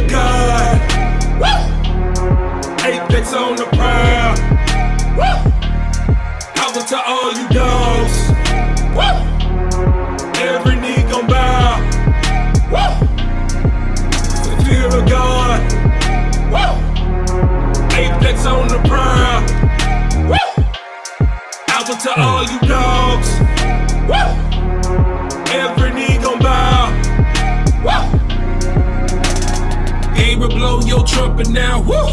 God, Apex on the prowl. Holla to all you dogs. Every knee gon' bow. The fear of God. Apex on the prowl. Holla to all you dogs. Every knee gon' bow. Gabriel, blow your trumpet now, woo!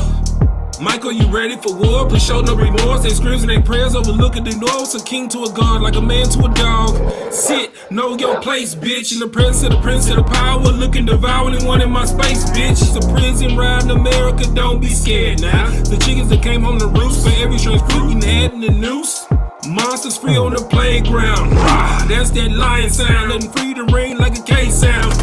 Michael, you ready for war? Please show no remorse. They screams and they prayers overlooking the north. A king to a god, like a man to a dog. Sit, know your place, bitch. In the presence of the prince of the power, looking devouring one in my space, bitch. It's a prison ride in America, don't be scared now. The chickens that came home to roost for every strange fruit you had in the noose. Monsters free on the playground. That's that lion sound, letting free to ring like a K sound.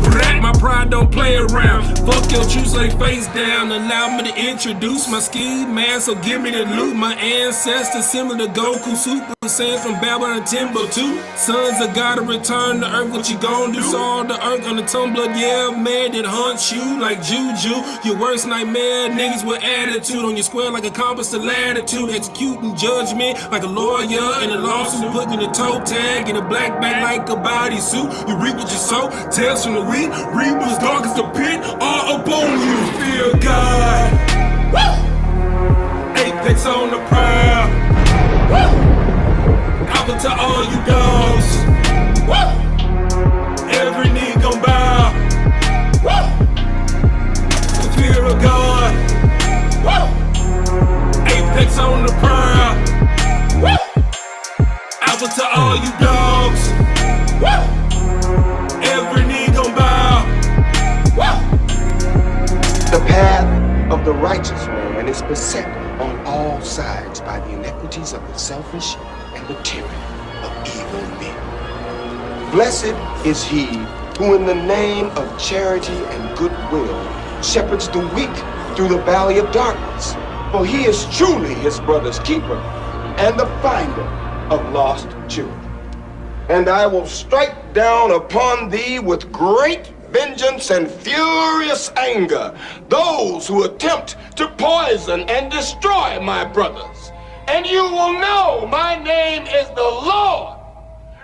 My pride don't play around. Fuck your truth, lay face down. Allow me to introduce my ski man, so give me the loot. My ancestors similar to Goku, Super Saiyan from Babylon and Timbuktu. Sons of God to return to earth, what you gon' do? Saw the earth on the tumbler, yeah, man, that hunts you like juju. Your worst nightmare, niggas with attitude on your square like a compass to latitude. Executing judgment like a lawyer in a lawsuit, putting a toe tag in a black bag like a bodysuit. You reap what you sow, tails from the wheat, reap what's dark as the pit, all up on you. Fear God, Apex on the prowl. Holla to all you dogs. Every knee gon' bow. The fear of God, Apex on the prowl. Holla to all you dogs. Every knee gon' bow. The path of the righteous man is beset on all sides by the iniquities of the selfish and the tyranny of evil men. Blessed is he who in the name of charity and goodwill shepherds the weak through the valley of darkness, for he is truly his brother's keeper and the finder of lost children. And I will strike down upon thee with great vengeance and furious anger those who attempt to poison and destroy my brothers. And you will know my name is the Lord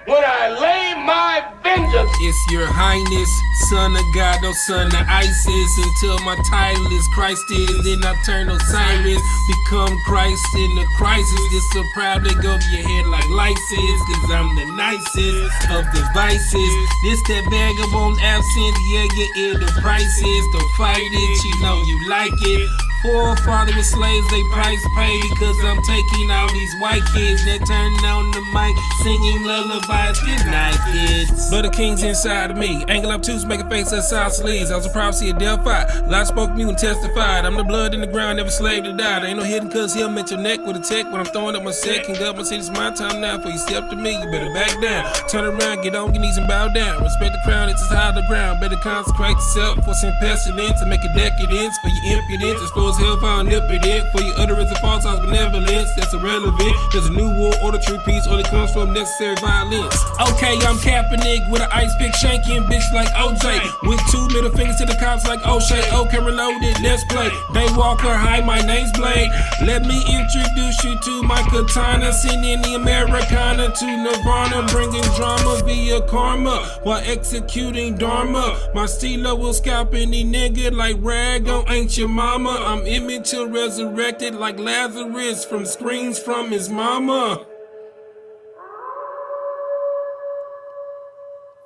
when I lay my vengeance. It's your highness, son of God, no son of ISIS. Until my title is Christ is, then I turn Osiris, become Christ in the crisis. This will probably go over your head like license, cause I'm the nicest of devices. This that vagabond absent, yeah, your ear the prices. Don't fight it, you know you like it. Forefather with slaves, they price paid, cause I'm taking all these white kids that turn on the mic, singing lullabies. Good night, kids. But the king's inside of me. Angle up twos, make a face at side sleeves. I was a prophecy of Delphi. Lot spoke me and testified. I'm the blood in the ground, never slave to die. There ain't no hidden cause he'll met your neck with a tech when I'm throwing up my set. King up, I say it's my time now. Before you step to me, you better back down. Turn around, get on your knees and bow down. Respect the crown, it's as high the ground. Better consecrate yourself for some pestilence and make a decadence for your impudence. Expose hellfire omnipotent for your utterance of false odds benevolence. That's irrelevant. There's a new war order, true peace only comes from necessary violence. Okay, I'm Kaepernick with an I.S.U.P.K shanking bitch like OJ. With 2 middle fingers to the cops like O'Shea. Okay, reloaded, let's play. Daywalker, hi, my name's Blade. Let me introduce you to my katana. Sending the Americana to Nirvana. Bringing drama via karma while executing dharma. My stealer will scalp any nigga like rag on Ain't Your Mama. I'm from Emmett till resurrected like Lazarus from screams from his mama.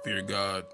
Fear God.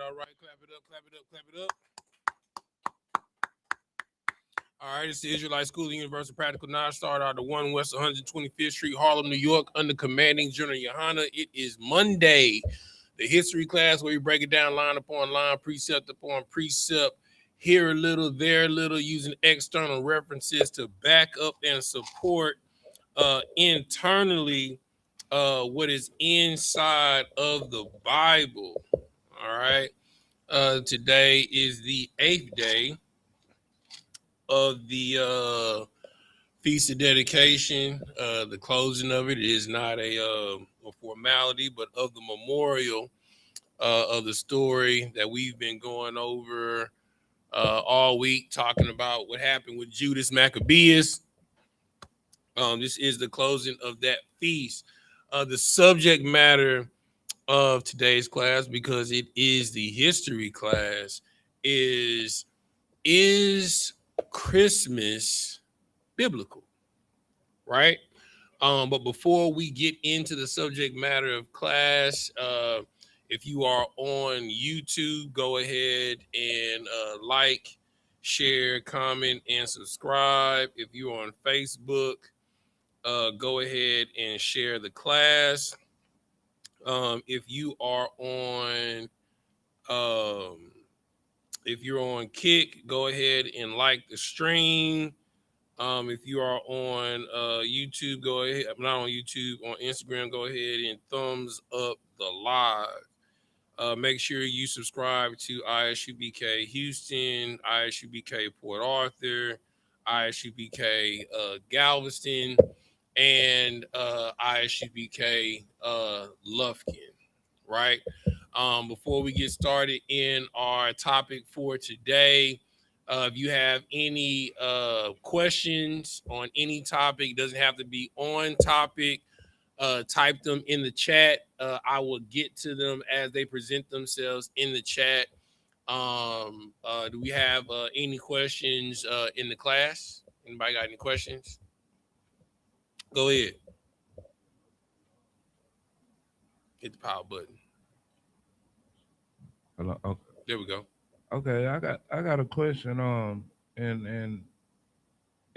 All right. Clap it up, clap it up, clap it up. All right, it's the Israelite School of Universal Practical Knowledge. Started out at 1 West 125th Street, Harlem, New York, under commanding General YAHANNA. It is Monday, the history class where we break it down line upon line, precept upon precept, here a little, there a little, using external references to back up and support internally what is inside of the Bible. All right. Today is the 8th day of the Feast of Dedication. The closing of it is not a formality, but of the memorial of the story that we've been going over all week, talking about what happened with Judas Maccabeus. This is the closing of that feast. The subject matter of today's class, because it is the history class, is Christmas biblical, right? But before we get into the subject matter of class, if you are on YouTube, go ahead and like, share, comment, and subscribe. If you're on Facebook, go ahead and share the class. If you are on if you're on Kick, go ahead and like the stream. If you are on YouTube, go ahead. I'm not on YouTube, on Instagram, go ahead and thumbs up the live. Make sure you subscribe to I.S.U.P.K Houston, I.S.U.P.K Port Arthur, I.S.U.P.K Galveston, and I.S.U.P.K Lufkin, right? Before we get started in our topic for today, if you have any questions on any topic, doesn't have to be on topic, type them in the chat. I will get to them as they present themselves in the chat. Do we have any questions in the class? Anybody got any questions? Go ahead. Hit the power button. Hello. Okay. There we go. Okay, I got a question. And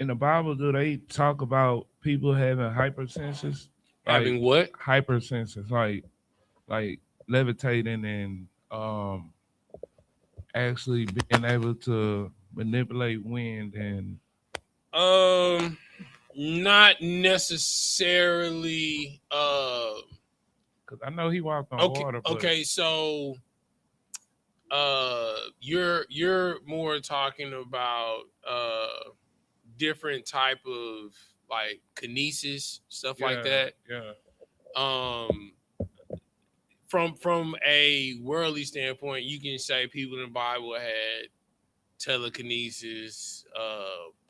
in the Bible, do they talk about people having hypersenses? Having what? Hypersenses, like levitating and actually being able to manipulate wind and Not necessarily. because I know he walked on Okay. water. But Okay. So, you're more talking about different type of like kinesis, stuff like that. Yeah. From a worldly standpoint, you can say people in the Bible had telekinesis,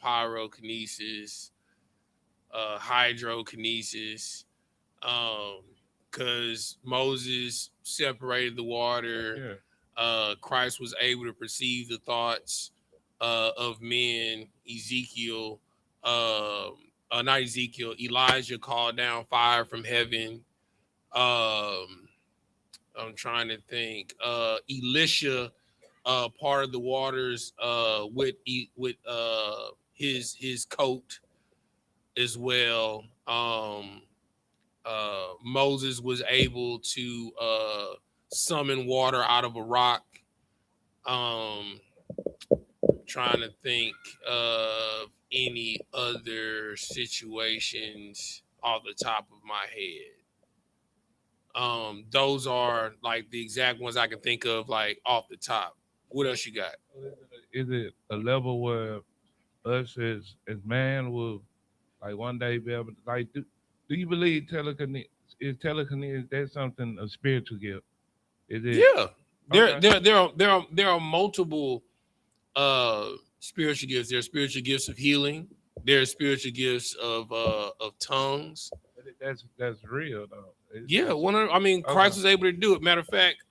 pyrokinesis, hydrokinesis, because Moses separated the water. Yeah. Christ was able to perceive the thoughts of men. Elijah called down fire from heaven. I'm trying to think. Elisha part of the waters with his coat. as well. Moses was able to summon water out of a rock. Trying to think of any other situations off the top of my head. Those are like the exact ones I can think of, like off the top. What else you got? Is it a level where us as man will like one day be able to like do you believe telekinesis is that something a spiritual gift? Is it Yeah. okay? There are multiple spiritual gifts. There are spiritual gifts of healing. There are spiritual gifts of tongues. That's real though. Yeah, Christ Okay. was able to do it. Matter of fact,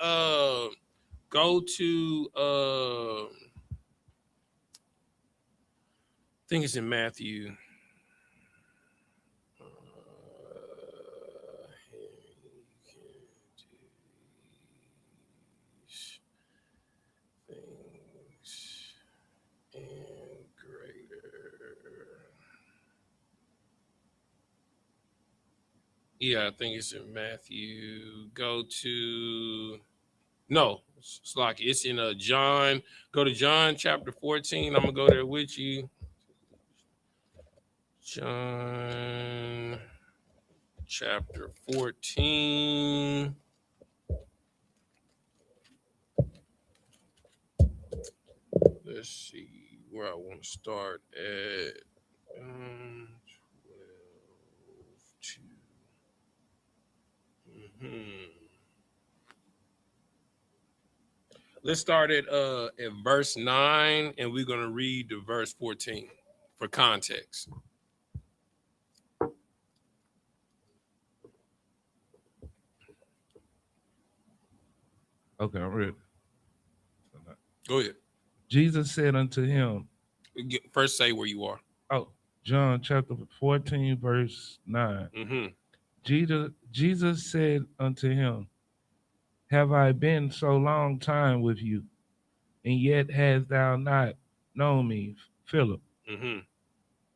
go to I think it's in Matthew. Things and greater. Yeah, I think it's in Matthew. Go to it's like it's in John. Go to John chapter 14. I'm gonna go there with you. John chapter 14. Let's see where I want to start at. 12 2. Let's start at verse 9, and we're gonna read to verse 14 for context. Okay, I'm ready. Go ahead. Jesus said unto him, First say where you are. oh, John chapter 14, verse 9. Jesus said unto him, have I been so long time with you, and yet hast thou not known me, Philip?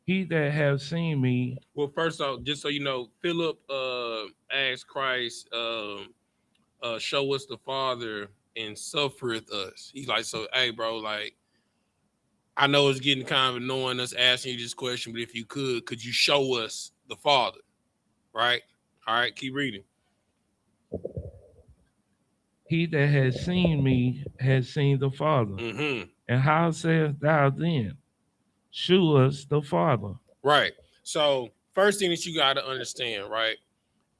He that have seen me. Well, first off, just so you know, Philip asked Christ, show us the Father and suffereth us. He's like, so, hey, bro, like, I know it's getting kind of annoying us asking you this question, but if you could you show us the Father? Right? All right, keep reading. He that has seen me has seen the Father. And how sayest thou then, show us the Father? Right. So first thing that you got to understand, right?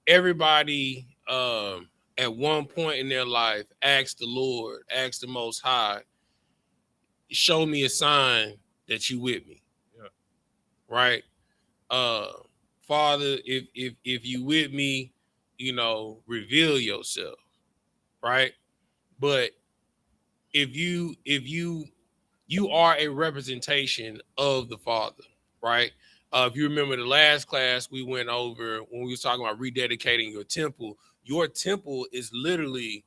Everybody at one point in their life asked the Lord, asked the Most High, show me a sign that you with me. Yeah. Right. Father, if you with me, reveal yourself. Right. But if you are a representation of the Father, right? If you remember the last class we went over when we were talking about rededicating your temple is literally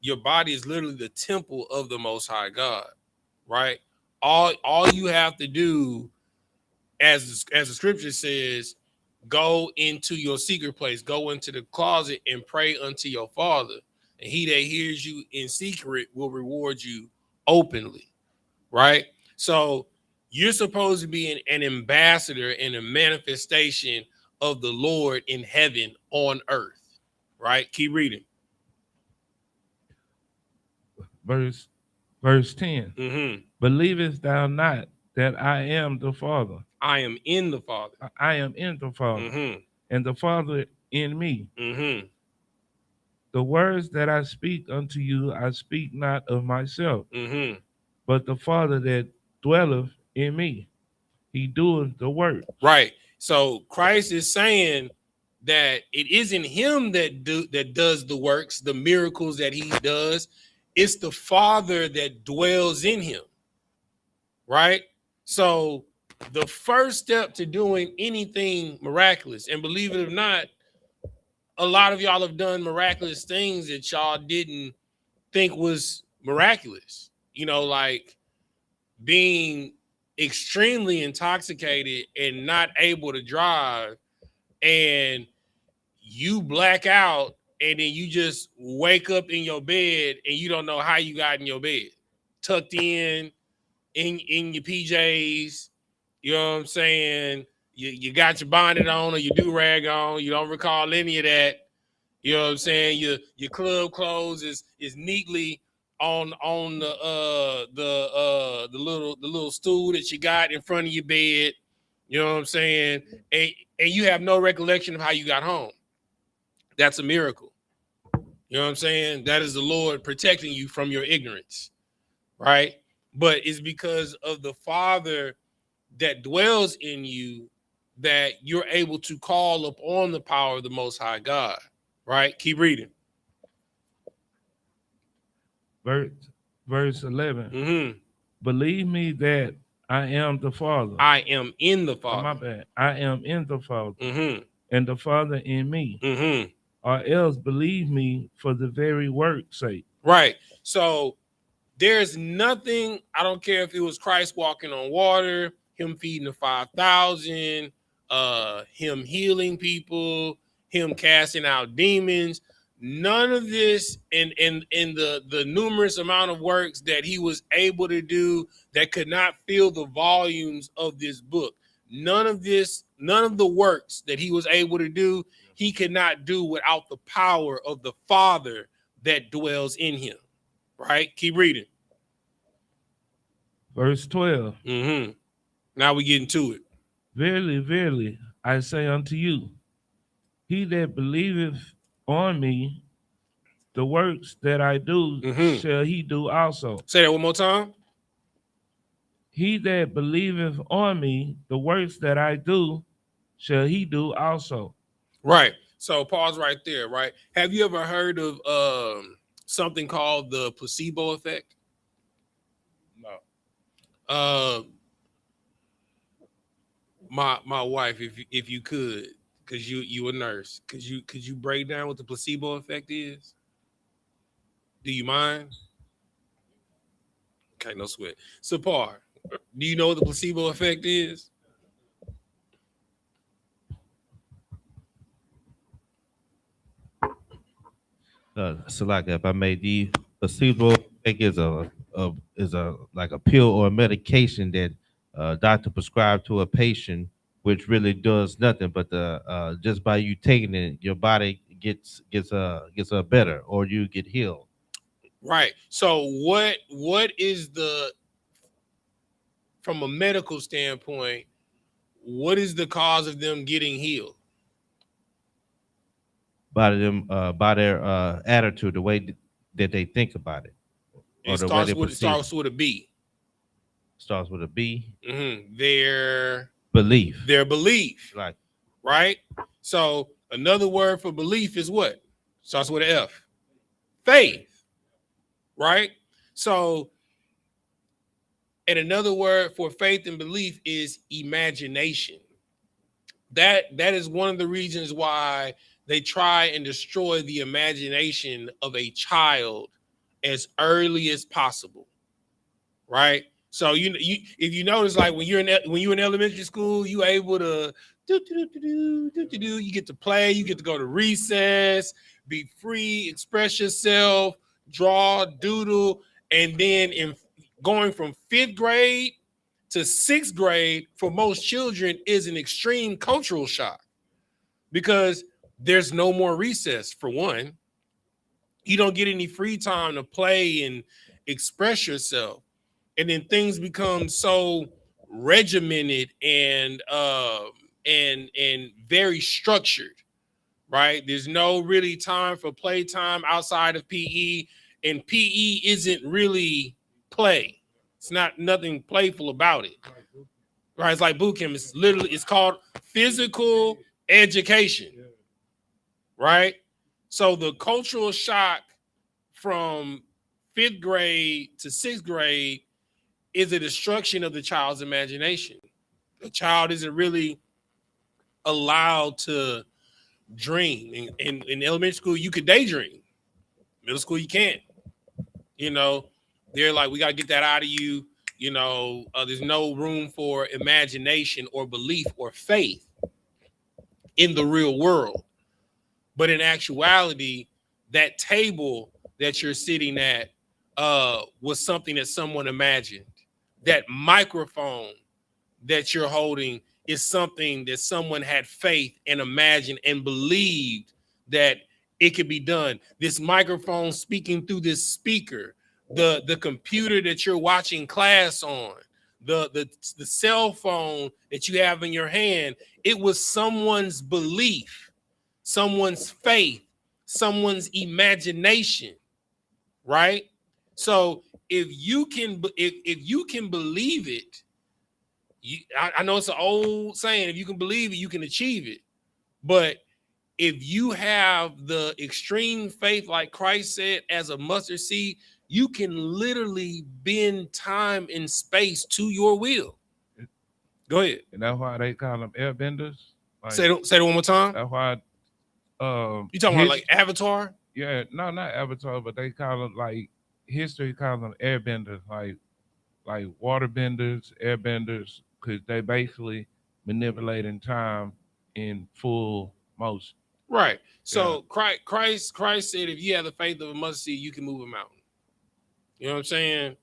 your body is literally the temple of the Most High God, right? All you have to do, as the scripture says, go into your secret place, go into the closet and pray unto your Father, and he that hears you in secret will reward you openly, right? So you're supposed to be an ambassador and a manifestation of the Lord in heaven on earth, right? Keep reading. Verse 10. Believest thou not that I am the Father? I am in the Father. I am in the Father, and the Father in me. The words that I speak unto you, I speak not of myself, but the Father that dwelleth in me, he doeth the work. Right. So Christ is saying that it isn't him that does the works, the miracles that he does. It's the Father that dwells in him. Right. So the first step to doing anything miraculous, and believe it or not, a lot of y'all have done miraculous things that y'all didn't think was miraculous. Like being extremely intoxicated and not able to drive, and you black out, and then you just wake up in your bed and you don't know how you got in your bed, tucked in your PJs. You know what I'm saying? You got your bonnet on or your do-rag on. You don't recall any of that. You know what I'm saying? Your club clothes is neatly on the little stool that you got in front of your bed. You know what I'm saying? And you have no recollection of how you got home. That's a miracle. You know what I'm saying? That is the Lord protecting you from your ignorance, right? But it's because of the Father that dwells in you that you're able to call upon the power of the Most High God, right? Keep reading. Verse 11. Mm-hmm. Believe me that I am the Father. I am in the Oh, Father. my bad. I am in the Father, Mm-hmm. and the Father in me. Mm-hmm. Or else believe me for the very work's sake. Right. So there's nothing, I don't care if it was Christ walking on water, him feeding the 5,000, him healing people, him casting out demons. None of this in the numerous amount of works that he was able to do that could not fill the volumes of this book. None of the works that he was able to do, he could not do without the power of the Father that dwells in him. Right? Keep reading. Verse 12. Mm-hmm. Now we get into it. Verily, verily, I say unto you, he that believeth on me, the works that I do shall he do also. Say that one more time. He that believeth on me, the works that I do shall he do also. Right. So pause right there, right? Have you ever heard of something called the placebo effect? No. My wife, if you could, because you a nurse, could you break down what the placebo effect is? Do you mind? Okay, no sweat. So, Par, do you know what the placebo effect is? So like if I made the placebo effect is a like a pill or a medication that doctor prescribed to a patient, which really does nothing, but the just by you taking it, your body gets better or you get healed. Right. So what is from a medical standpoint, what is the cause of them getting healed? By their attitude, the way that they think about it, or It the way starts they with perceive. a B. Starts with a B. Mm-hmm. Their Belief. Right. So another word for belief is what? Starts with an F. Faith. Right. So, and another word for faith and belief is imagination. That is one of the reasons why they try and destroy the imagination of a child as early as possible. Right. So you if you notice, like when you're in elementary school, you able to you get to play, you get to go to recess, be free, express yourself, draw, doodle, and then in going from 5th grade to 6th grade for most children is an extreme cultural shock because there's no more recess. For one, you don't get any free time to play and express yourself. And then things become so regimented and very structured, right? There's no really time for playtime outside of PE, and PE isn't really play. It's nothing playful about it, right? It's like boot camp. It's called physical education, right? So the cultural shock from 5th grade to 6th grade is a destruction of the child's imagination. The child isn't really allowed to dream. In elementary school, you could daydream. Middle school, you can't. You know, they're like, we got to get that out of you. You know, there's no room for imagination or belief or faith in the real world. But in actuality, that table that you're sitting at was something that someone imagined. That microphone that you're holding is something that someone had faith and imagined and believed that it could be done. This microphone speaking through this speaker, the computer that you're watching class on, the cell phone that you have in your hand, it was someone's belief, someone's faith, someone's imagination, right? So if you can believe it, I know it's an old saying, if you can believe it, you can achieve it. But if you have the extreme faith, like Christ said, as a mustard seed, you can literally bend time and space to your will. Go ahead. And that's why they call them airbenders. Like, say it one more time. That's why. You talking about like Avatar? Yeah, no, not Avatar, but they call them, like, history calls them airbenders, like water benders, airbenders, because they basically manipulating time in full motion. Right. So yeah. Christ said, if you have the faith of a mustard seed, you can move a mountain. You know what I'm saying?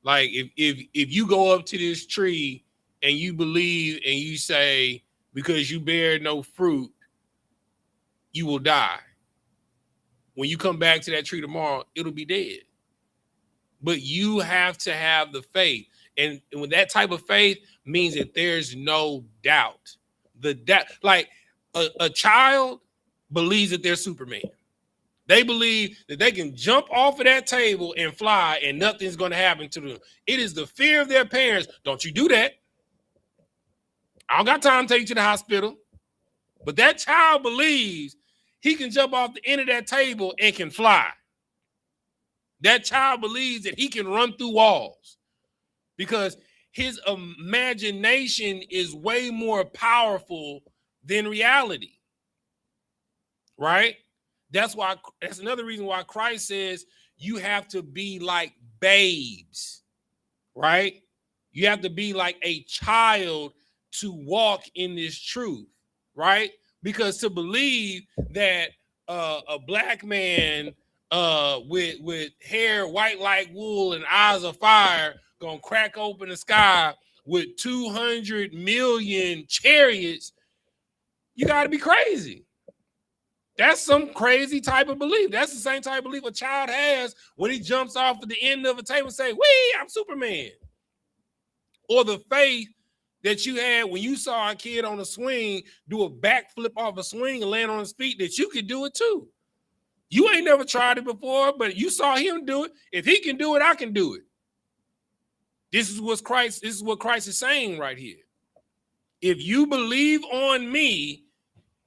Like if you go up to this tree and you believe and you say, because you bear no fruit, you will die. When you come back to that tree tomorrow, it'll be dead. But you have to have the faith. And with that type of faith means that there's no doubt. The doubt, like a child believes that they're Superman. They believe that they can jump off of that table and fly and nothing's going to happen to them. It is the fear of their parents. Don't you do that. I don't got time to take you to the hospital. But that child believes he can jump off the end of that table and can fly. That child believes that he can run through walls because his imagination is way more powerful than reality. Right? That's another reason why Christ says you have to be like babes, right? You have to be like a child to walk in this truth, right? Because to believe that a black man with hair white like wool and eyes of fire gonna crack open the sky with 200 million chariots, you got to be crazy. That's some crazy type of belief. That's the same type of belief a child has when he jumps off at the end of a table and say, "Wee, I'm Superman." Or the faith that you had when you saw a kid on a swing do a backflip off a swing and land on his feet, that you could do it too. You ain't never tried it before, but you saw him do it. If he can do it, I can do it. This is what Christ is saying right here. If you believe on me,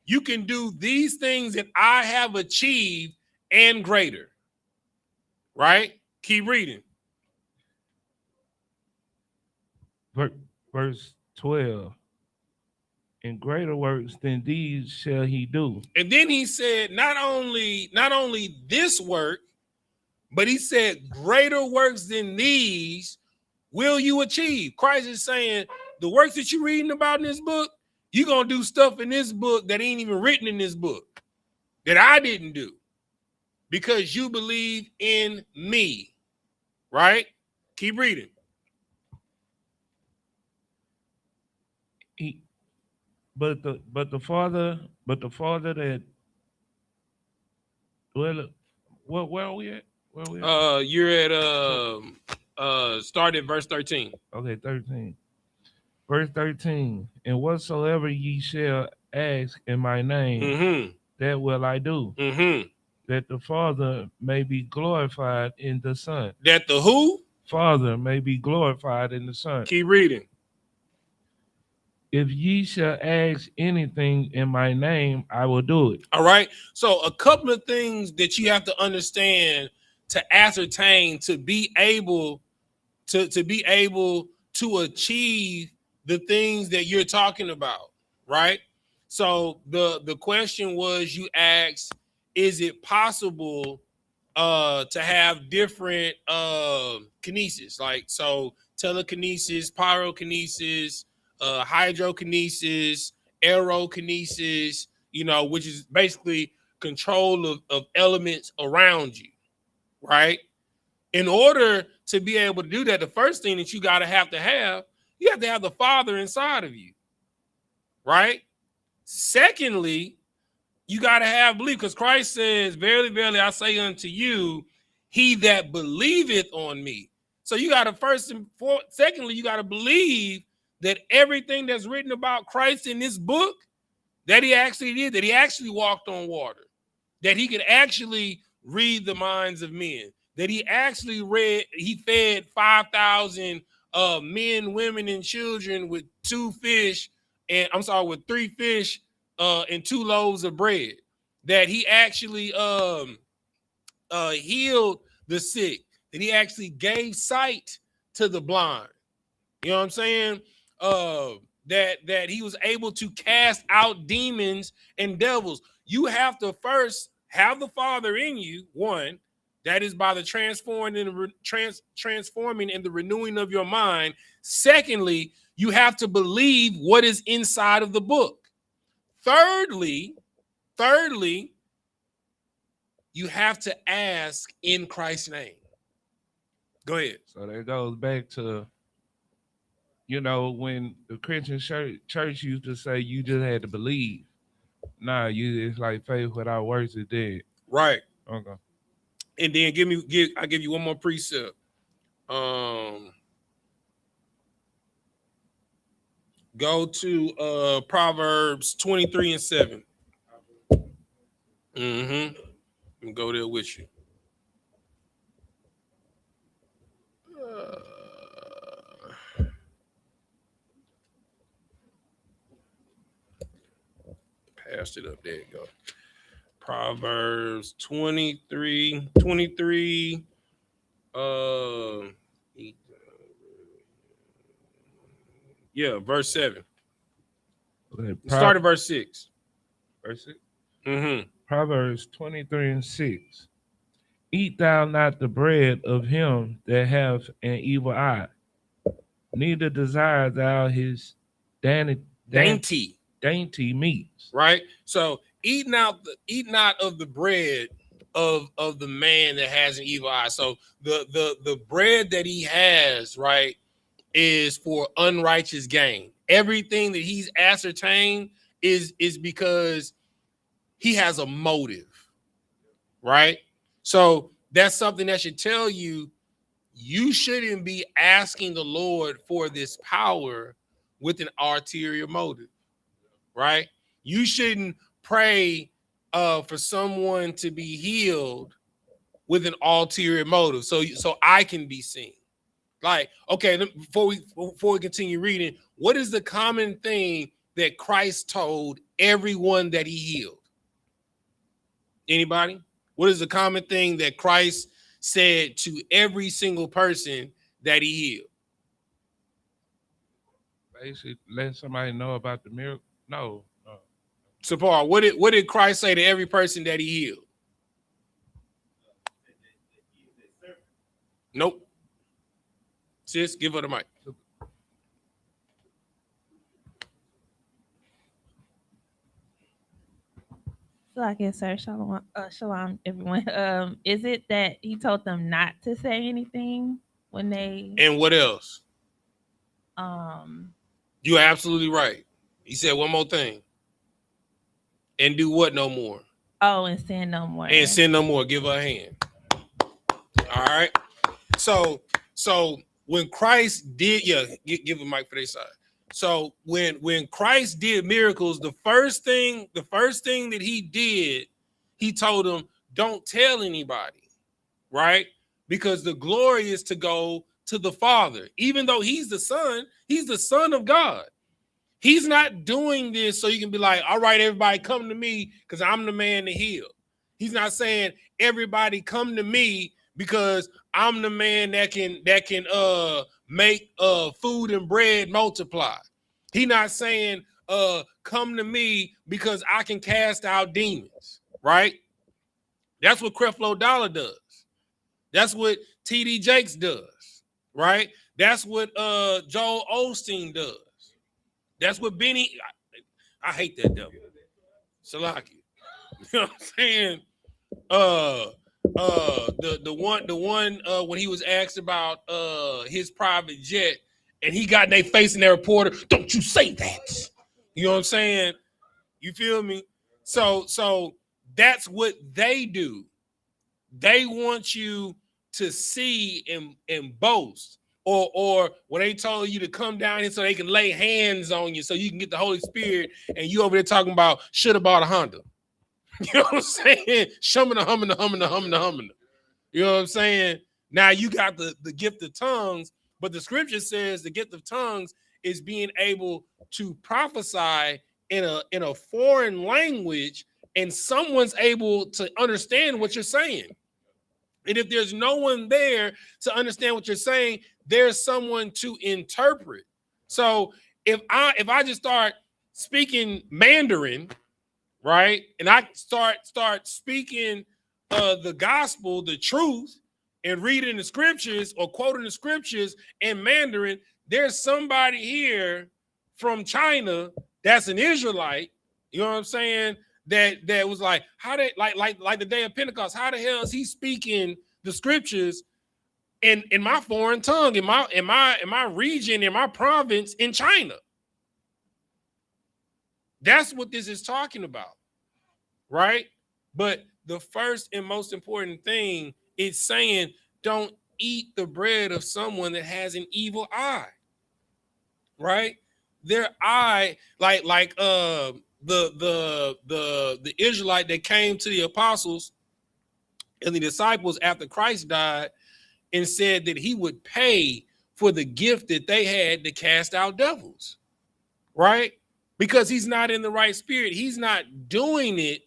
you can do these things that I have achieved and greater. Right? Keep reading. Verse 12. And greater works than these shall he do. And then he said, not only this work, but he said, greater works than these will you achieve. Christ is saying, the works that you're reading about in this book, you're going to do stuff in this book that ain't even written in this book, that I didn't do, because you believe in me, right? Keep reading. But the Father that, well, where are we at? You're at start at verse 13. Okay, 13. Verse 13. And whatsoever ye shall ask in my name, that will I do. That the Father may be glorified in the Son. That the who? Father may be glorified in the Son. Keep reading. If ye shall ask anything in my name, I will do it. All right. So a couple of things that you have to understand to ascertain, to be able to achieve the things that you're talking about, right? So the question was, you asked, is it possible to have different kinesis? Like, so telekinesis, pyrokinesis, hydrokinesis, aerokinesis, you know, which is basically control of elements around you, right? In order to be able to do that, the first thing that you have the Father inside of you, right? Secondly, you got to have belief, because Christ says, verily, verily, I say unto you, he that believeth on me. So you got to secondly, you got to believe that everything that's written about Christ in this book, that he actually did, that he actually walked on water, that he could actually read the minds of men, that he actually fed 5,000 men, women, and children with with 3 fish and 2 loaves of bread, that he actually healed the sick, that he actually gave sight to the blind. You know what I'm saying? That he was able to cast out demons and devils. You have to first have the Father in you, one, that is by the transforming and the renewing of your mind. Secondly, you have to believe what is inside of the book. Thirdly, you have to ask in Christ's name. Go ahead. So that goes back to, you know, when the Christian church used to say you just had to believe. Nah, it's like faith without works is dead. Right. Okay. And then I'll give you one more precept. Go to Proverbs 23:7. And go there with you. Passed it up. There you go. Proverbs 23. Verse 7. Okay, Start at verse 6. Verse 6? Proverbs 23:6. Eat thou not the bread of him that hath an evil eye, neither desire thou his dainty meats. Right? So eat not of the bread of the man that has an evil eye. So the bread that he has, right, is for unrighteous gain. Everything that he's ascertained is because he has a motive, right? So that's something that should tell you shouldn't be asking the Lord for this power with an ulterior motive, right? You shouldn't pray for someone to be healed with an ulterior motive, so I can be seen. Like, okay, before we continue reading, what is the common thing that Christ told everyone that he healed? Anybody? What is the common thing that Christ said to every single person that he healed? Basically, let somebody know about the miracle. No. Sapar, what did Christ say to every person that he healed? Nope. Sis, give her the mic. So I guess, sir, shalom, everyone. Is it that he told them not to say anything when they? And what else? You're absolutely right. He said one more thing. And do what no more? Oh, and sin no more. And sin no more. Give her a hand. All right. So when Christ did, give a mic for their side. So when Christ did miracles, the first thing that he did, he told them, don't tell anybody, right? Because the glory is to go to the Father. Even though he's the Son of God. He's not doing this so you can be like, all right, everybody come to me because I'm the man to heal. He's not saying everybody come to me because I'm the man that can make food and bread multiply. He's not saying come to me because I can cast out demons, right? That's what Creflo Dollar does. That's what TD Jakes does, right? That's what Joel Osteen does. That's what Benny. I hate that devil. Salaki. You know what I'm saying? The one when he was asked about his private jet, and he got in their face and their reporter, don't you say that. You know what I'm saying? You feel me? So that's what they do. They want you to see and boast. Or when they told you to come down here so they can lay hands on you so you can get the Holy Spirit, and you over there talking about should have bought a Honda. You know what I'm saying? Humming. You know what I'm saying? Now you got the gift of tongues, but the scripture says the gift of tongues is being able to prophesy in a foreign language, and someone's able to understand what you're saying. And if there's no one there to understand what you're saying, there's someone to interpret. So if I just start speaking Mandarin, right, and I start speaking the gospel, the truth, and reading the scriptures or quoting the scriptures in Mandarin, there's somebody here from China that's an Israelite, you know what I'm saying, that was like, how they like the day of Pentecost, how the hell is he speaking the scriptures in my foreign tongue, in my region, in my province in China? That's what this is talking about, right? But the first and most important thing is saying, don't eat the bread of someone that has an evil eye, right? Their eye, like the Israelite that came to the apostles and the disciples after Christ died and said that he would pay for the gift that they had to cast out devils, right? Because he's not in the right spirit. He's not doing it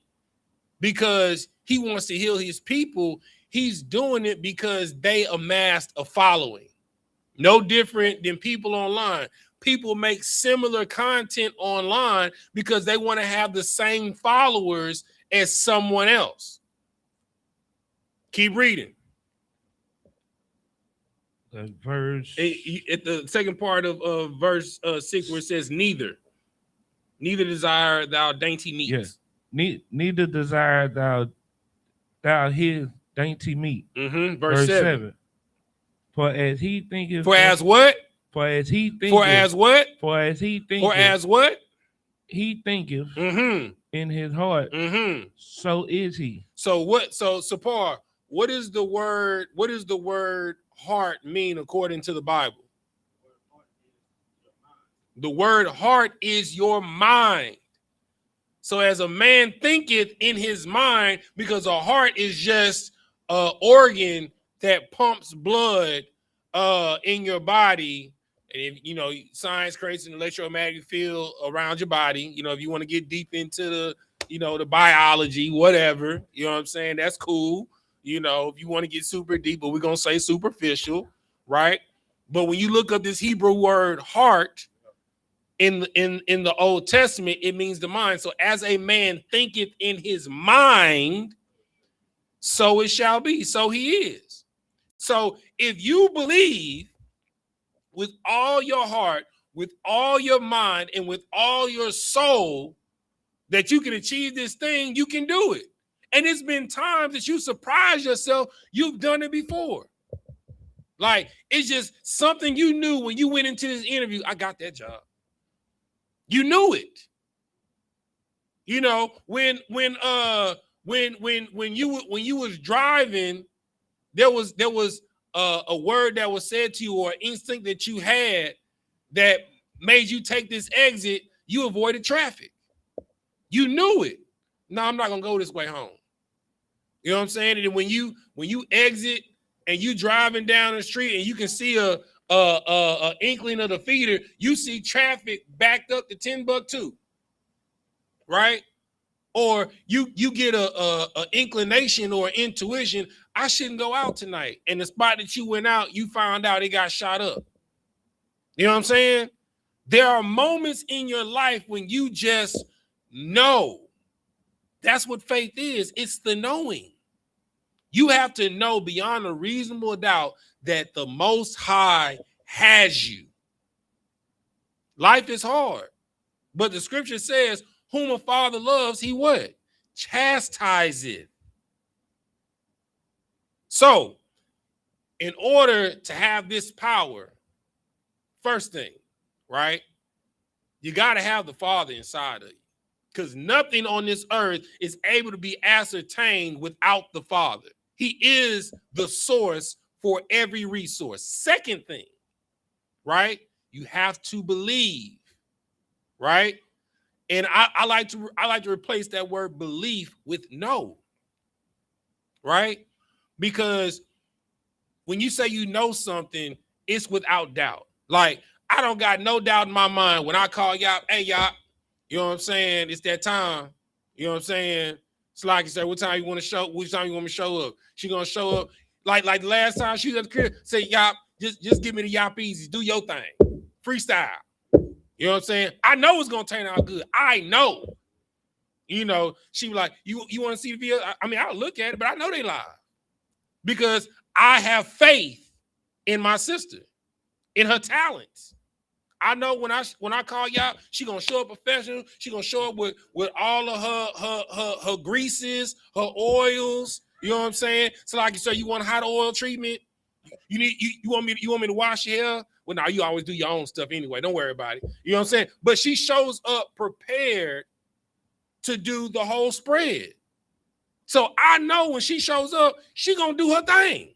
because he wants to heal his people. He's doing it because they amassed a following. No different than people online. People make similar content online because they want to have the same followers as someone else. Keep reading. The verse At the second part of verse 6, where it says, neither desire thou dainty meats. Yeah. Neither desire thou his dainty meat. Verse 7. For as he thinketh. For as what? For as he thinketh. For as what? For as he thinketh. For as what? He thinketh in his heart. So is he. So what? So Sapar, what is the word? What does the word heart mean according to the Bible? The word heart is your mind. So as a man thinketh in his mind, because a heart is just an organ that pumps blood in your body. And if you know, science creates an electromagnetic field around your body. You know, if you want to get deep into the, you know, the biology, whatever, you know what I'm saying? That's cool. You know, if you want to get super deep, but we're gonna say superficial, right? But when you look up this Hebrew word heart in the Old Testament, it means the mind. So as a man thinketh in his mind, so it shall be. So he is. So if you believe with all your heart, with all your mind, and with all your soul that you can achieve this thing, you can do it. And it's been times that you surprise yourself, you've done it before. Like, it's just something you knew when you went into this interview. I got that job. You knew it. You know, when you was driving, there was a word that was said to you, or an instinct that you had that made you take this exit. You avoided traffic. You knew it. No, I'm not gonna go this way home. You know what I'm saying? And when you exit and you driving down the street and you can see a inkling of the feeder, you see traffic backed up to Timbuktu, right? Or you get a inclination or intuition, I shouldn't go out tonight. And the spot that you went out, you found out it got shot up. You know what I'm saying? There are moments in your life when you just know. That's what faith is. It's the knowing. You have to know beyond a reasonable doubt that the Most High has you. Life is hard. But the scripture says, whom a father loves, he what? Chastiseth. So, in order to have this power, first thing, right? You got to have the Father inside of you. Because nothing on this earth is able to be ascertained without the Father. He is the source for every resource. Second thing, right? You have to believe, right? And I like to replace that word belief with know, right? Because when you say you know something, it's without doubt. Like, I don't got no doubt in my mind when I call y'all, hey, y'all, you know what I'm saying? It's that time. You know what I'm saying? It's like you say, what time you want to show? Which time you want me to show up? She gonna show up like the last time she was at the crib. Say, y'all, just give me the y'all easy. Do your thing. Freestyle. You know what I'm saying? I know it's gonna turn out good. I know. You know, she was like, you want to see the video? I mean, I'll look at it, but I know they live. Because I have faith in my sister, in her talents. I know when I call y'all, she gonna show up professional. She gonna show up with all of her greases, her oils. You know what I'm saying? So like you say, you want a hot oil treatment? You want me to wash your hair? Well, now you always do your own stuff anyway. Don't worry about it. You know what I'm saying? But she shows up prepared to do the whole spread. So I know when she shows up, she gonna do her thing.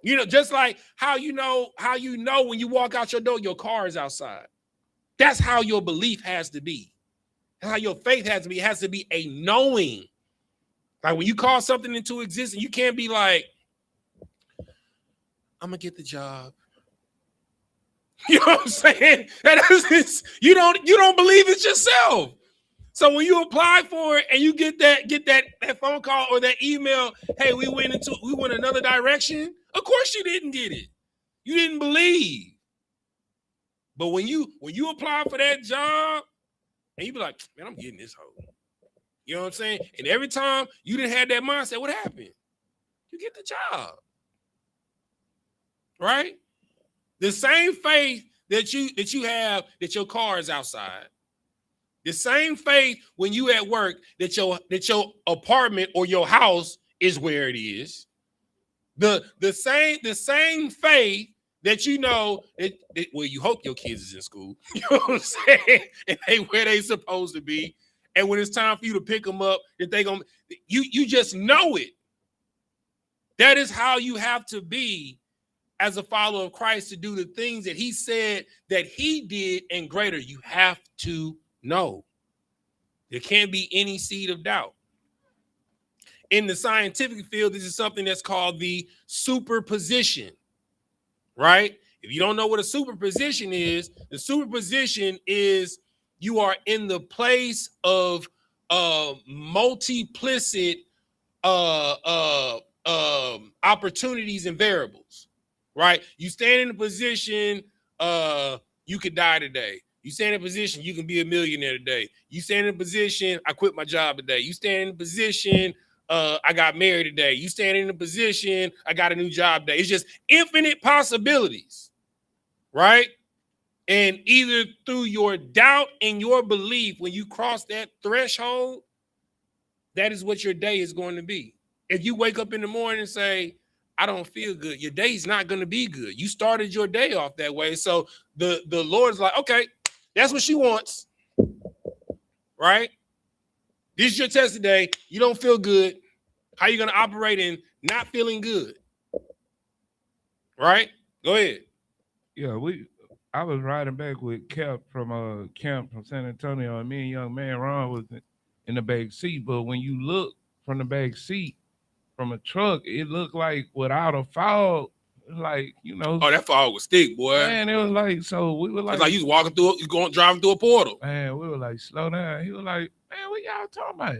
You know, just like how you know when you walk out your door, your car is outside. That's how your belief has to be. That's how your faith has to be. It has to be a knowing. Like when you call something into existence, you can't be like, I'm gonna get the job. You know what I'm saying? You don't believe it yourself. So when you apply for it and you get that phone call or that email, hey, we went another direction. Of course you didn't get it. You didn't believe. But when you apply for that job and you be like, man, I'm getting this hoe. You know what I'm saying? And every time you didn't have that mindset, what happened? You get the job. Right? The same faith that you have that your car is outside. The same faith when you at work that your apartment or your house is where it is. The same faith that you know well, you hope your kids is in school. You know what I'm saying? And they where they supposed to be. And when it's time for you to pick them up, that they gonna you just know it. That is how you have to be as a follower of Christ to do the things that he said that he did and greater. You have to know. There can't be any seed of doubt. In the scientific field, this is something that's called the superposition, right? If you don't know what a superposition is, the superposition is you are in the place of multiplicit opportunities and variables, right? You stand in a position, you could die today. You stand in a position, you can be a millionaire today. You stand in a position, I quit my job today. You stand in a position, I got married today. You stand in a position, I got a new job today. It's just infinite possibilities, right? And either through your doubt and your belief, when you cross that threshold, that is what your day is going to be. If you wake up in the morning and say, I don't feel good, your day's not going to be good. You started your day off that way. So the Lord's like, okay, that's what she wants, right? This is your test today. You don't feel good. How you going to operate in not feeling good? Right? Go ahead. Yeah, I was riding back with Cap from camp from San Antonio, and me and young man Ron was in the back seat. But when you look from the back seat from a truck, it looked like without a fog, like, you know. Oh, that fog was thick, boy. Man, it was like, so we were like. It's like you was walking through, driving through a portal. Man, we were like, slow down. He was like, man, what y'all talking about?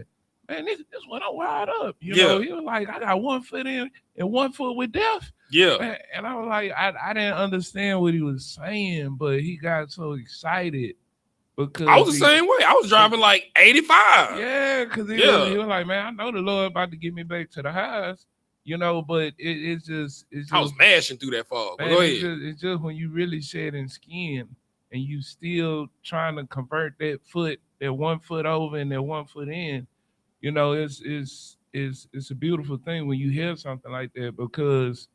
Man, this one I'm wired up. You know, he was like, I got 1 foot in and 1 foot with death. Yeah. Man, and I was like, I didn't understand what he was saying, but he got so excited because I was the same way. I was driving like 85. Yeah, because he was like, man, I know the Lord about to get me back to the house. you know, but it's just I was mashing through that fog. But man, go ahead. it's just when you really shedding skin and you still trying to convert that 1 foot over and that 1 foot in, you know, it's a beautiful thing when you hear something like that, because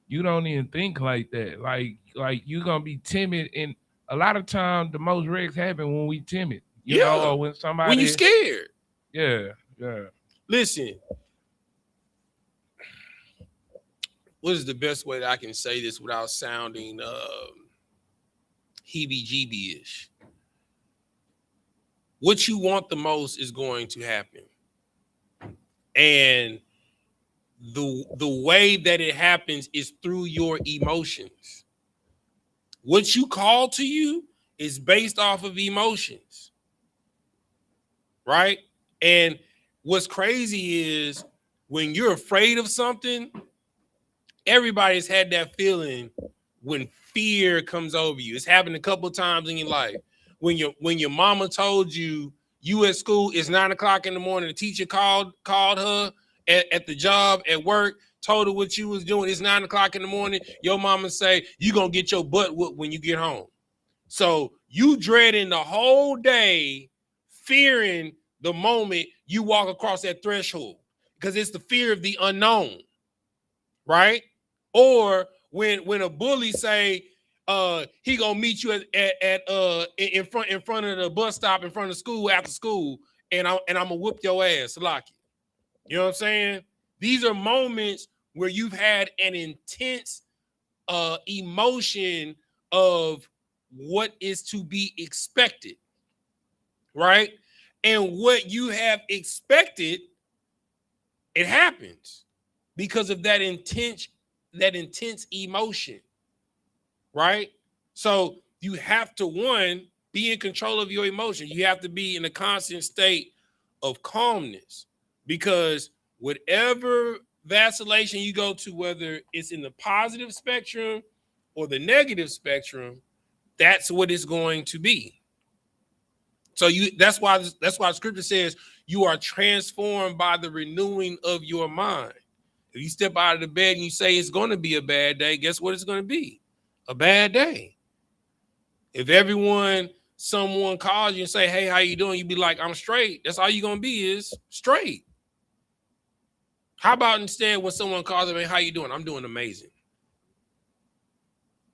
you don't even think like that. Like you're gonna be timid, and a lot of times the most wrecks happen when we timid, you know, or when somebody when you scared. Yeah. Listen, what is the best way that I can say this without sounding heebie-jeebie-ish? What you want the most is going to happen. And the way that it happens is through your emotions. What you call to you is based off of emotions, right? And what's crazy is when you're afraid of something, everybody's had that feeling when fear comes over you. It's happened a couple of times in your life. When your mama told you at school it's 9 o'clock in the morning, the teacher called her at the job at work, told her what you was doing. It's 9 o'clock in the morning. Your mama say you gonna get your butt whooped when you get home. So you dreading the whole day, fearing the moment you walk across that threshold, because it's the fear of the unknown, right? Or when a bully say he gonna meet you at in front of the bus stop in front of school after school, and I'm gonna whoop your ass, lock you. You know what I'm saying? These are moments where you've had an intense emotion of what is to be expected, right? And what you have expected, it happens because of that intense emotion, right? So you have to, one, be in control of your emotion. You have to be in a constant state of calmness, because whatever vacillation you go to, whether it's in the positive spectrum or the negative spectrum, that's what it's going to be. So that's why scripture says you are transformed by the renewing of your mind. If you step out of the bed and you say it's going to be a bad day, guess what it's going to be? A bad day. If someone calls you and say, hey, how you doing? You be like, I'm straight. That's all you're going to be, is straight. How about instead when someone calls me, how you doing? I'm doing amazing.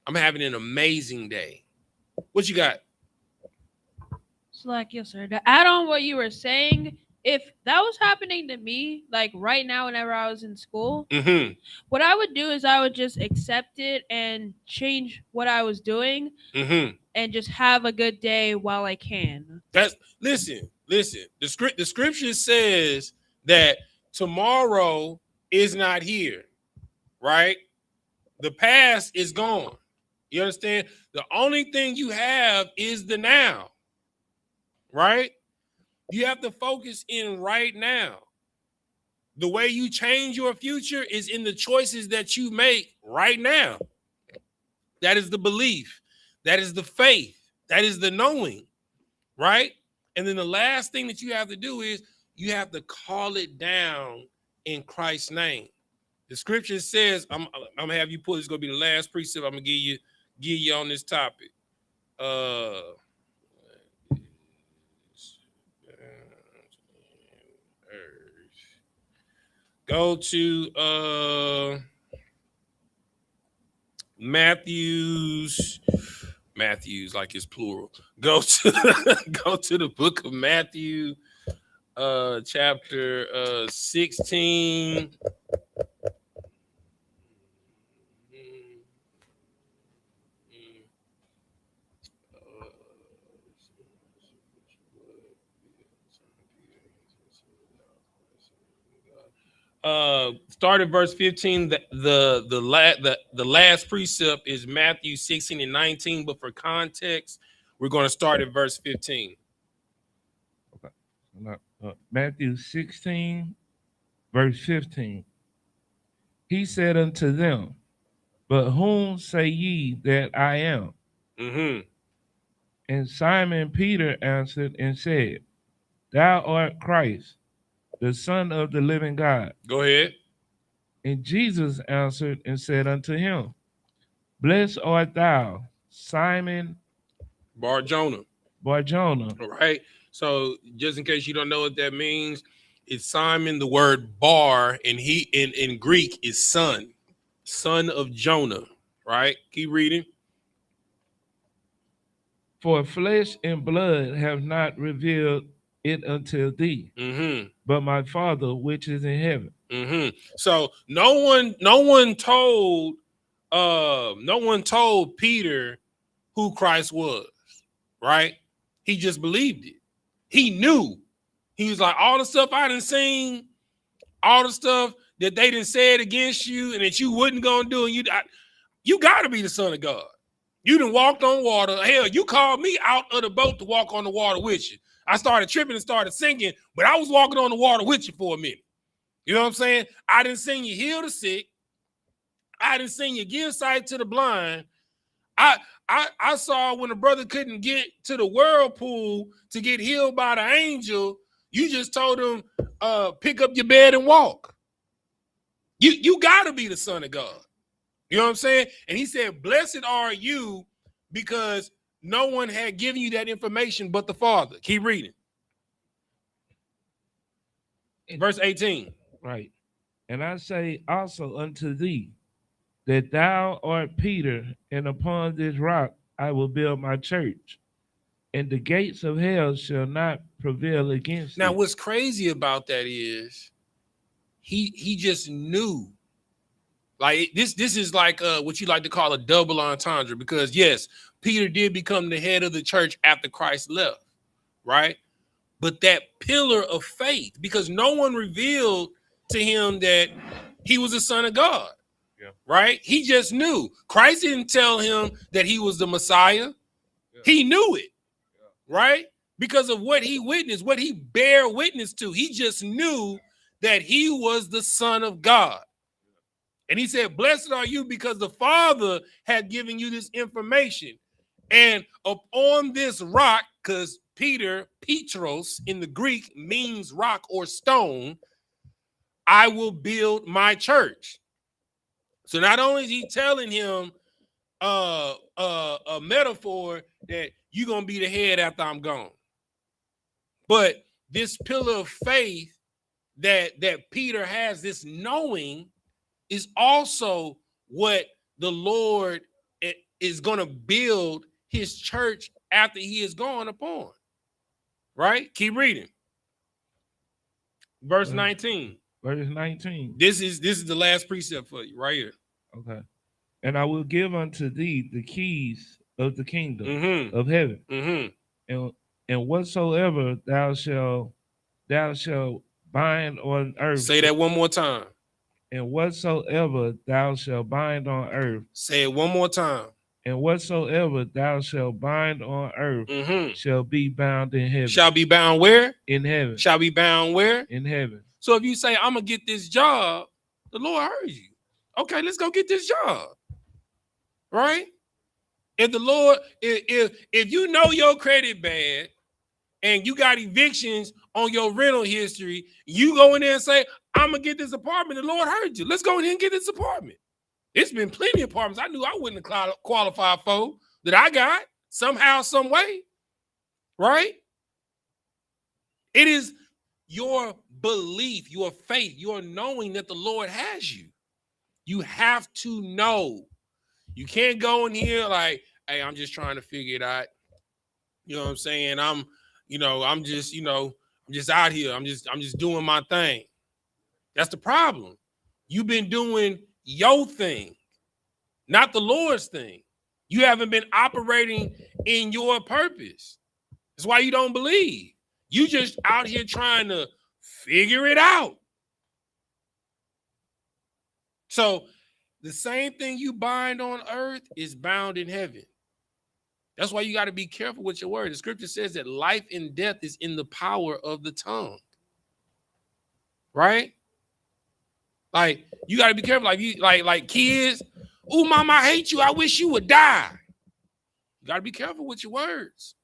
I'm having an amazing day. What you got? So like, yes, sir. To add on what you were saying, if that was happening to me, like right now, whenever I was in school, what I would do is I would just accept it and change what I was doing and just have a good day while I can. Listen. The scripture says that tomorrow is not here, right? The past is gone. You understand? The only thing you have is the now, right? You have to focus in right now. The way you change your future is in the choices that you make right now. That is the belief. That is the faith. That is the knowing, right? And then the last thing that you have to do is you have to call it down in Christ's name. The scripture says, I'm gonna have you pull. This is gonna be the last precept I'm gonna give you on this topic. Go to Matthew's like it's plural. Go to the book of Matthew, chapter 16. Start at verse 15. The last precept is Matthew 16 and 19, but for context, we're going to start at verse 15. Okay. Matthew 16, verse 15. He said unto them, but whom say ye that I am? And Simon Peter answered and said, thou art Christ, the Son of the living God. Go ahead. And Jesus answered and said unto him, Blessed art thou, Simon Bar-Jonah. Bar-Jonah. All right. So just in case you don't know what that means, it's Simon. The word bar and he in Greek is son of Jonah. Right. Keep reading. For flesh and blood have not revealed it unto thee, but my Father which is in heaven. So no one told Peter who Christ was, right? He just believed it. He knew. He was like, all the stuff I done seen, all the stuff that they done said against you and that you wasn't gonna do, and you gotta be the Son of God. You done walked on water. Hell, you called me out of the boat to walk on the water with you. I started tripping and started sinking, but I was walking on the water with you for a minute. You know what I'm saying? I didn't seen you heal the sick. I didn't seen you give sight to the blind. I saw when a brother couldn't get to the whirlpool to get healed by the angel, you just told him, pick up your bed and walk. You gotta be the Son of God. You know what I'm saying? And he said, blessed are you because no one had given you that information but the Father. Keep reading. Verse 18. Right. And I say also unto thee, that thou art Peter, and upon this rock I will build my church, and the gates of hell shall not prevail against Now, it. what's crazy about that is he just knew. Like this is like what you like to call a double entendre, because yes, Peter did become the head of the church after Christ left, right? But that pillar of faith, because no one revealed to him that he was the Son of God, right? He just knew. Christ didn't tell him that he was the Messiah. He knew it, right? Because of what he witnessed, what he bare witness to. He just knew that he was the Son of God. And he said, blessed are you because the Father had given you this information. And upon this rock, because Petros in the Greek means rock or stone, I will build my church. So not only is he telling him a metaphor that you're going to be the head after I'm gone, but this pillar of faith that Peter has, this knowing, is also what the Lord is going to build his church after he is gone upon. Right? Keep reading. Verse 19. Verse 19. This is the last precept for you right here. Okay. And I will give unto thee the keys of the kingdom of heaven. And whatsoever thou shalt bind on earth. Say that one more time. And whatsoever thou shalt bind on earth. Say it one more time. And whatsoever thou shalt bind on earth shall be bound in heaven. Shall be bound where? In heaven. Shall be bound where? In heaven. So if you say, I'm going to get this job, the Lord heard you. Okay, let's go get this job. Right? If the Lord, if you know your credit bad and you got evictions on your rental history, you go in there and say, I'm going to get this apartment. The Lord heard you. Let's go in here and get this apartment. It's been plenty of apartments I knew I wouldn't have qualified for that I got somehow, some way. Right? It is your belief, your faith, your knowing that the Lord has you. You have to know. You can't go in here like, hey, I'm just trying to figure it out. You know what I'm saying? I'm just out here. I'm just doing my thing. That's the problem. You've been doing your thing, not the Lord's thing. You haven't been operating in your purpose. That's why you don't believe. You just out here trying to figure it out. So the same thing you bind on earth is bound in heaven. That's why you got to be careful with your word. The scripture says that life and death is in the power of the tongue. Right? Like you got to be careful. Like you like kids. Oh, mama, I hate you. I wish you would die. You got to be careful with your words.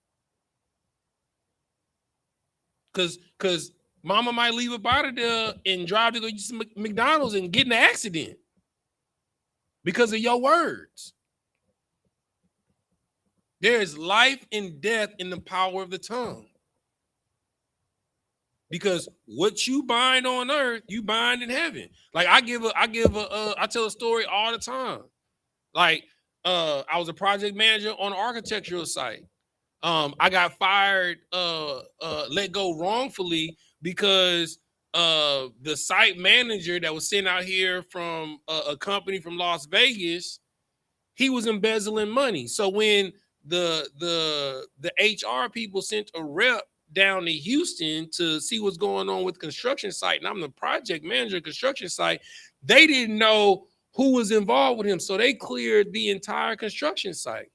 Because Mama might leave up out of there and drive to go to McDonald's and get in an accident because of your words. There is life and death in the power of the tongue. Because what you bind on earth, you bind in heaven. Like I tell a story all the time. Like I was a project manager on an architectural site. I got fired, let go wrongfully because the site manager that was sent out here from a company from Las Vegas, he was embezzling money. So when the HR people sent a rep down to Houston to see what's going on with construction site, and I'm the project manager of construction site, they didn't know who was involved with him, so they cleared the entire construction site.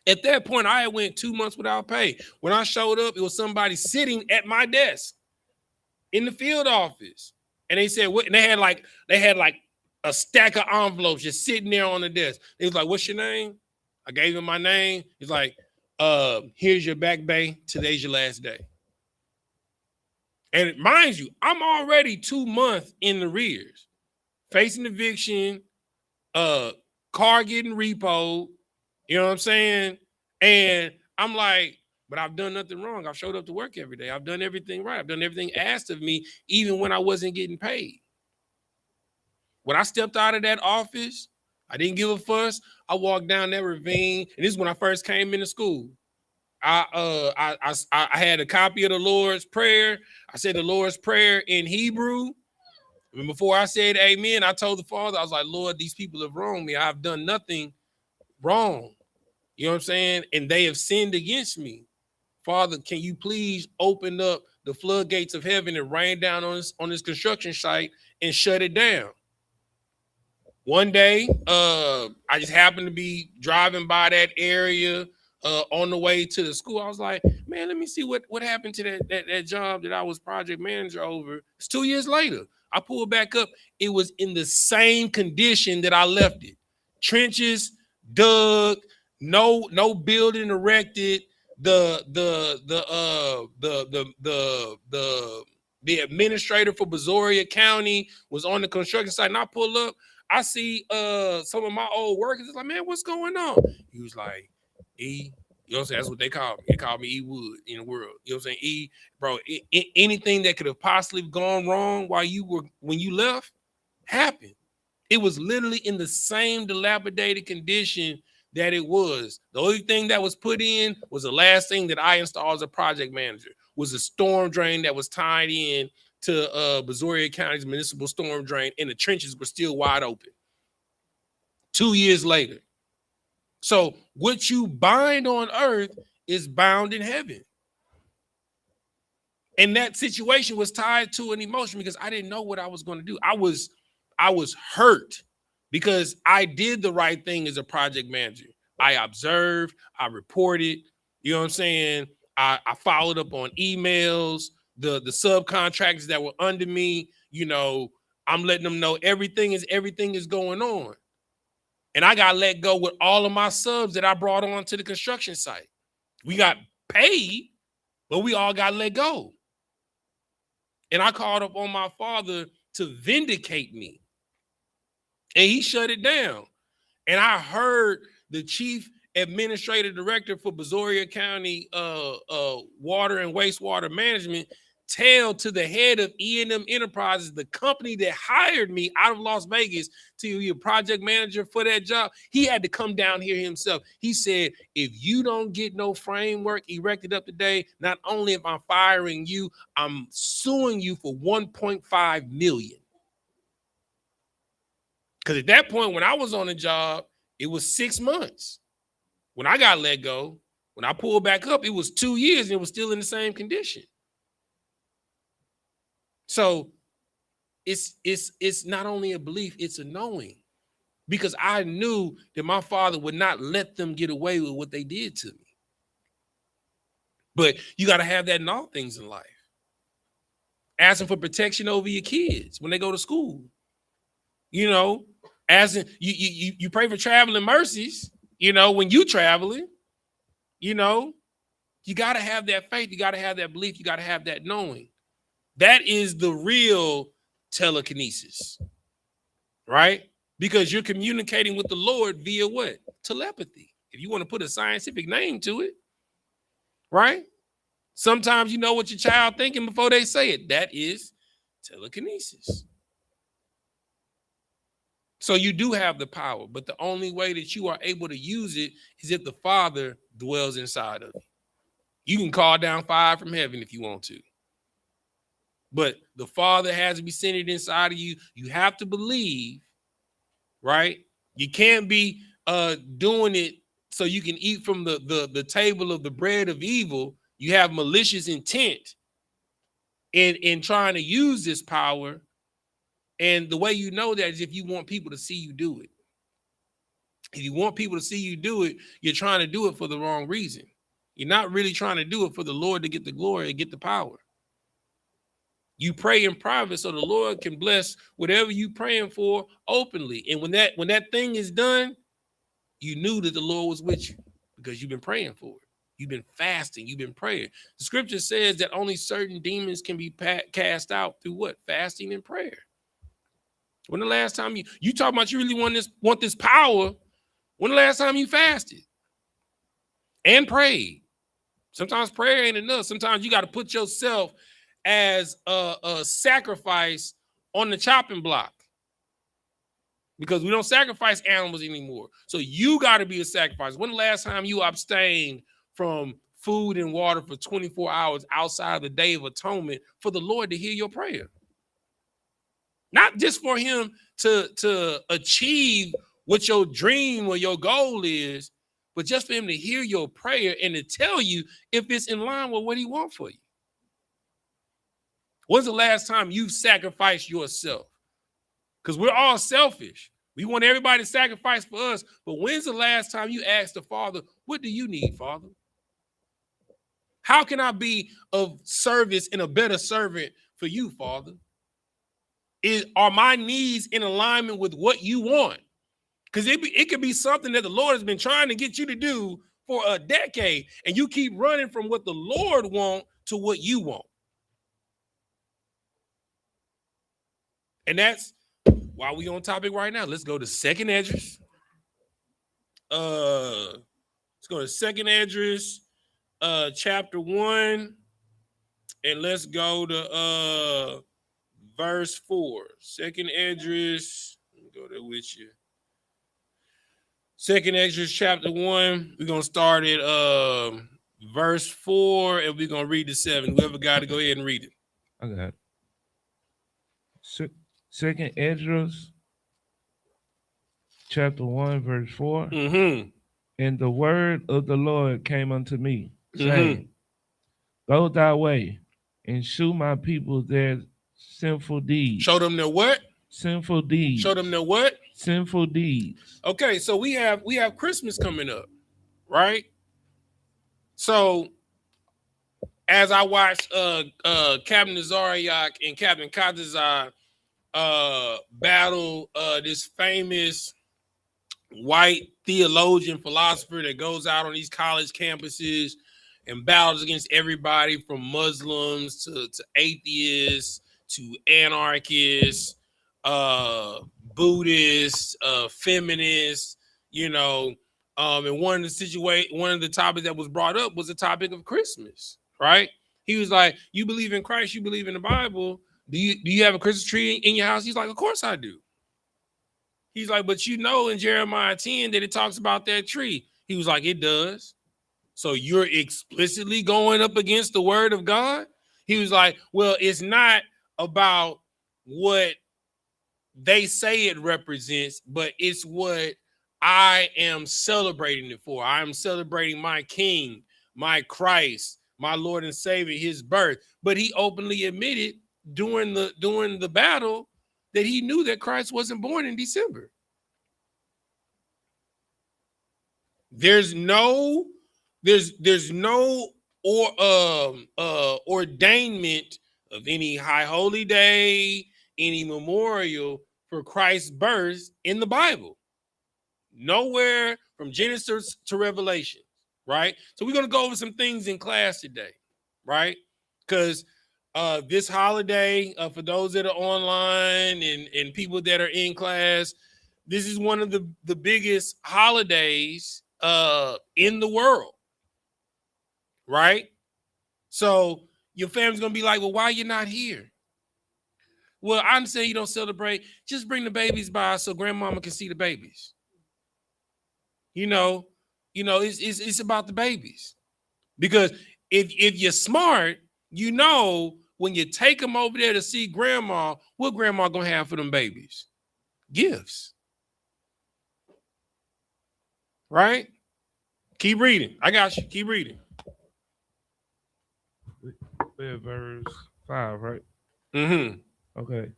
At that point, I had went 2 months without pay. When I showed up, it was somebody sitting at my desk in the field office, and they said, "What?" And they had like a stack of envelopes just sitting there on the desk. They was like, "What's your name?" I gave him my name. He's like, "Here's your back bay. Today's your last day." And mind you, I'm already 2 months in the rears, facing eviction, car getting repoed. You know what I'm saying? And I'm like, but I've done nothing wrong. I've showed up to work every day. I've done everything right. I've done everything asked of me, even when I wasn't getting paid. When I stepped out of that office, I didn't give a fuss. I walked down that ravine, and this is when I first came into school. I had a copy of the Lord's Prayer. I said the Lord's Prayer in Hebrew. And before I said amen, I told the Father, I was like, Lord, these people have wronged me. I've done nothing wrong. You know what I'm saying? And they have sinned against me. Father, can you please open up the floodgates of heaven and rain down on this construction site and shut it down? One day, I just happened to be driving by that area on the way to the school. I was like, man, let me see what happened to that job that I was project manager over. It's 2 years later. I pulled back up. It was in the same condition that I left it. Trenches dug, no building erected. The administrator for Brazoria County was on the construction site, and I pull up. I see some of my old workers. It's like, man, what's going on? He was like, E, you know what I'm saying? That's what they call me. They call me E Wood in the world. You know what I'm saying? E, bro, anything that could have possibly gone wrong when you left happened. It was literally in the same dilapidated condition that it was. The only thing that was put in was the last thing that I installed as a project manager, was a storm drain that was tied in to Brazoria County's municipal storm drain, and the trenches were still wide open. 2 years later. So what you bind on earth is bound in heaven. And that situation was tied to an emotion because I didn't know what I was going to do. I was hurt because I did the right thing as a project manager. I observed, I reported, you know what I'm saying? I followed up on emails, the subcontractors that were under me, you know, I'm letting them know everything is going on. And I got let go with all of my subs that I brought on to the construction site. We got paid, but we all got let go. And I called up on my father to vindicate me. And he shut it down. And I heard the chief administrative director for Brazoria County Water and Wastewater Management tell to the head of E&M Enterprises, the company that hired me out of Las Vegas to be a project manager for that job. He had to come down here himself. He said, if you don't get no framework erected up today, not only am I firing you, I'm suing you for $1.5 million. Because at that point, when I was on the job, it was 6 months. When I got let go, when I pulled back up, it was 2 years and it was still in the same condition. So it's not only a belief, it's a knowing. Because I knew that my father would not let them get away with what they did to me. But you got to have that in all things in life. Asking for protection over your kids when they go to school. You know, as in, you pray for traveling mercies, you know, when you traveling, you know, you got to have that faith. You got to have that belief. You got to have that knowing. That is the real telekinesis, right? Because you're communicating with the Lord via what? Telepathy. If you want to put a scientific name to it, right? Sometimes you know what your child thinking before they say it. That is telekinesis. So you do have the power, but the only way that you are able to use it is if the Father dwells inside of you. You can call down fire from heaven if you want to, but the Father has to be centered inside of you. You have to believe, right? You can't be doing it so you can eat from the table of the bread of evil. You have malicious intent in trying to use this power. And the way you know that is if you want people to see you do it. If you want people to see you do it, you're trying to do it for the wrong reason. You're not really trying to do it for the Lord to get the glory and get the power. You pray in private so the Lord can bless whatever you praying for openly. And when that thing is done, you knew that the Lord was with you because you've been praying for it. You've been fasting. You've been praying. The scripture says that only certain demons can be cast out through what? Fasting and prayer. When the last time you talk about you really want this power, when the last time you fasted and prayed? Sometimes prayer ain't enough. Sometimes you got to put yourself as a sacrifice on the chopping block because we don't sacrifice animals anymore. So you got to be a sacrifice. When the last time you abstained from food and water for 24 hours outside of the Day of Atonement for the Lord to hear your prayer? Not just for him to achieve what your dream or your goal is, but just for him to hear your prayer and to tell you if it's in line with what he wants for you. When's the last time you sacrificed yourself? Because we're all selfish. We want everybody to sacrifice for us. But when's the last time you asked the Father, what do you need, Father? How can I be of service and a better servant for you, Father? Are my needs in alignment with what you want? Because it could be something that the Lord has been trying to get you to do for a decade, and you keep running from what the Lord wants to what you want. And that's why we on topic right now. Let's go to Second Esdras. Let's go to Second Esdras, chapter 1, and let's go to verse 4. Second Esdras, let me go there with you. Second Esdras chapter 1. We're gonna start at verse 4, and we're gonna read to 7. Whoever got to go ahead and read it. I got it. Second Esdras chapter 1, verse 4. Mm-hmm. And the word of the Lord came unto me, saying, Go thy way, and shew my people their sinful deeds. Show them their what? Sinful deeds. Show them their what? Sinful deeds. Okay, so we have Christmas coming up, right? So as I watched Captain Zaryak and Captain Kadazar battle this famous white theologian philosopher that goes out on these college campuses and battles against everybody from Muslims to atheists to anarchists, Buddhists, feminists, and one of the topics that was brought up was the topic of Christmas, right? He was like, you believe in Christ, you believe in the Bible. Do you have a Christmas tree in your house? He's like, of course I do. He's like, but in Jeremiah 10 that it talks about that tree. He was like, it does. So you're explicitly going up against the word of God? He was like, well, it's not about what they say it represents, but it's what I am celebrating it for. I am celebrating my King, my Christ, my Lord and Savior, his birth. But he openly admitted during the battle that he knew that Christ wasn't born in December. There's no ordainment of any high holy day, any memorial for Christ's birth in the Bible. Nowhere from Genesis to Revelation, right? So we're going to go over some things in class today, right? Because this holiday, for those that are online and people that are in class, this is one of the biggest holidays in the world, right? So your family's gonna be like, well, why you not here? Well, I'm saying you don't celebrate. Just bring the babies by so grandmama can see the babies. It's about the babies. Because if you're smart, you know when you take them over there to see grandma, what grandma gonna have for them babies? Gifts. Right? Keep reading. I got you. Keep reading. We're at verse 5, right? Mm-hmm. Okay.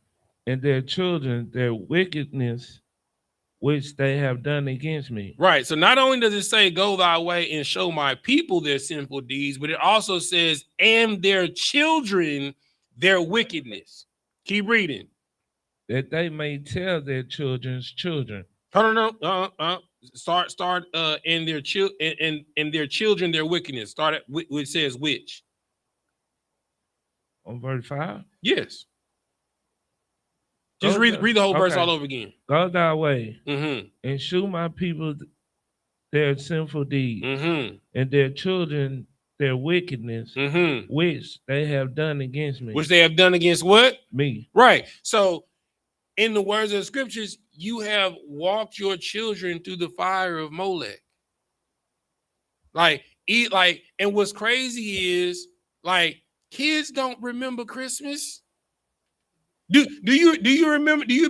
And their children, their wickedness, which they have done against me. Right. So not only does it say, go thy way and show my people their sinful deeds, but it also says, and their children, their wickedness. Keep reading. That they may tell their children's children. No. Start. And their their children, their wickedness. Start at which says which. On verse 5? Yes. Just read the whole verse all over again. Go thy way Mm-hmm. and shew my people their sinful deeds, mm-hmm. and their children their wickedness, mm-hmm. which they have done against me. Which they have done against what? Me. Right. So in the words of the scriptures, you have walked your children through the fire of Molech. And what's crazy is kids don't remember Christmas. Do you remember? Do you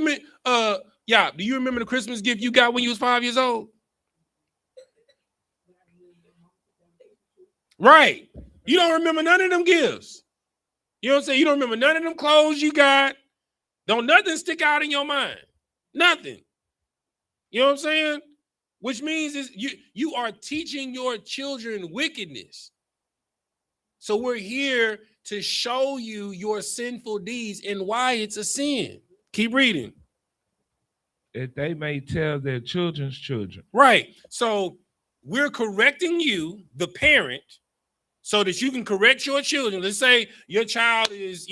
remember the Christmas gift you got when you was 5 years old? Right. You don't remember none of them gifts. You know what I'm saying? You don't remember none of them clothes you got. Don't nothing stick out in your mind. Nothing. You know what I'm saying? Which means is you are teaching your children wickedness. So we're here to show you your sinful deeds and why it's a sin. Keep reading. That they may tell their children's children. Right. So we're correcting you, the parent, so that you can correct your children. Let's say your child is,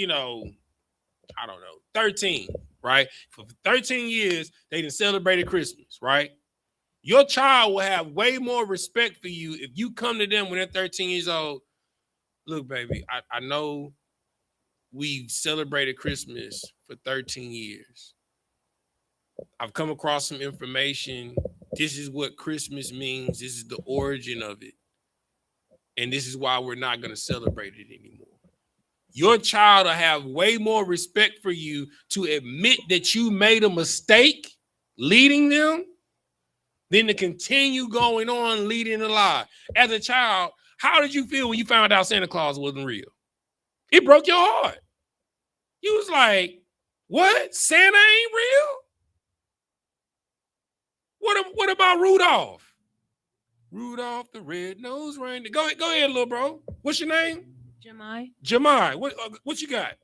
13, right? For 13 years, they done celebrated Christmas, right? Your child will have way more respect for you if you come to them when they're 13 years old. Look, baby, I know we've celebrated Christmas for 13 years. I've come across some information. This is what Christmas means. This is the origin of it. And this is why we're not going to celebrate it anymore. Your child will have way more respect for you to admit that you made a mistake leading them than to continue going on leading a lie. As a child, how did you feel when you found out Santa Claus wasn't real? It broke your heart. You was like, what? Santa ain't real? What about Rudolph? Rudolph the red-nosed reindeer. Go ahead, little bro. What's your name? Jamai. What you got?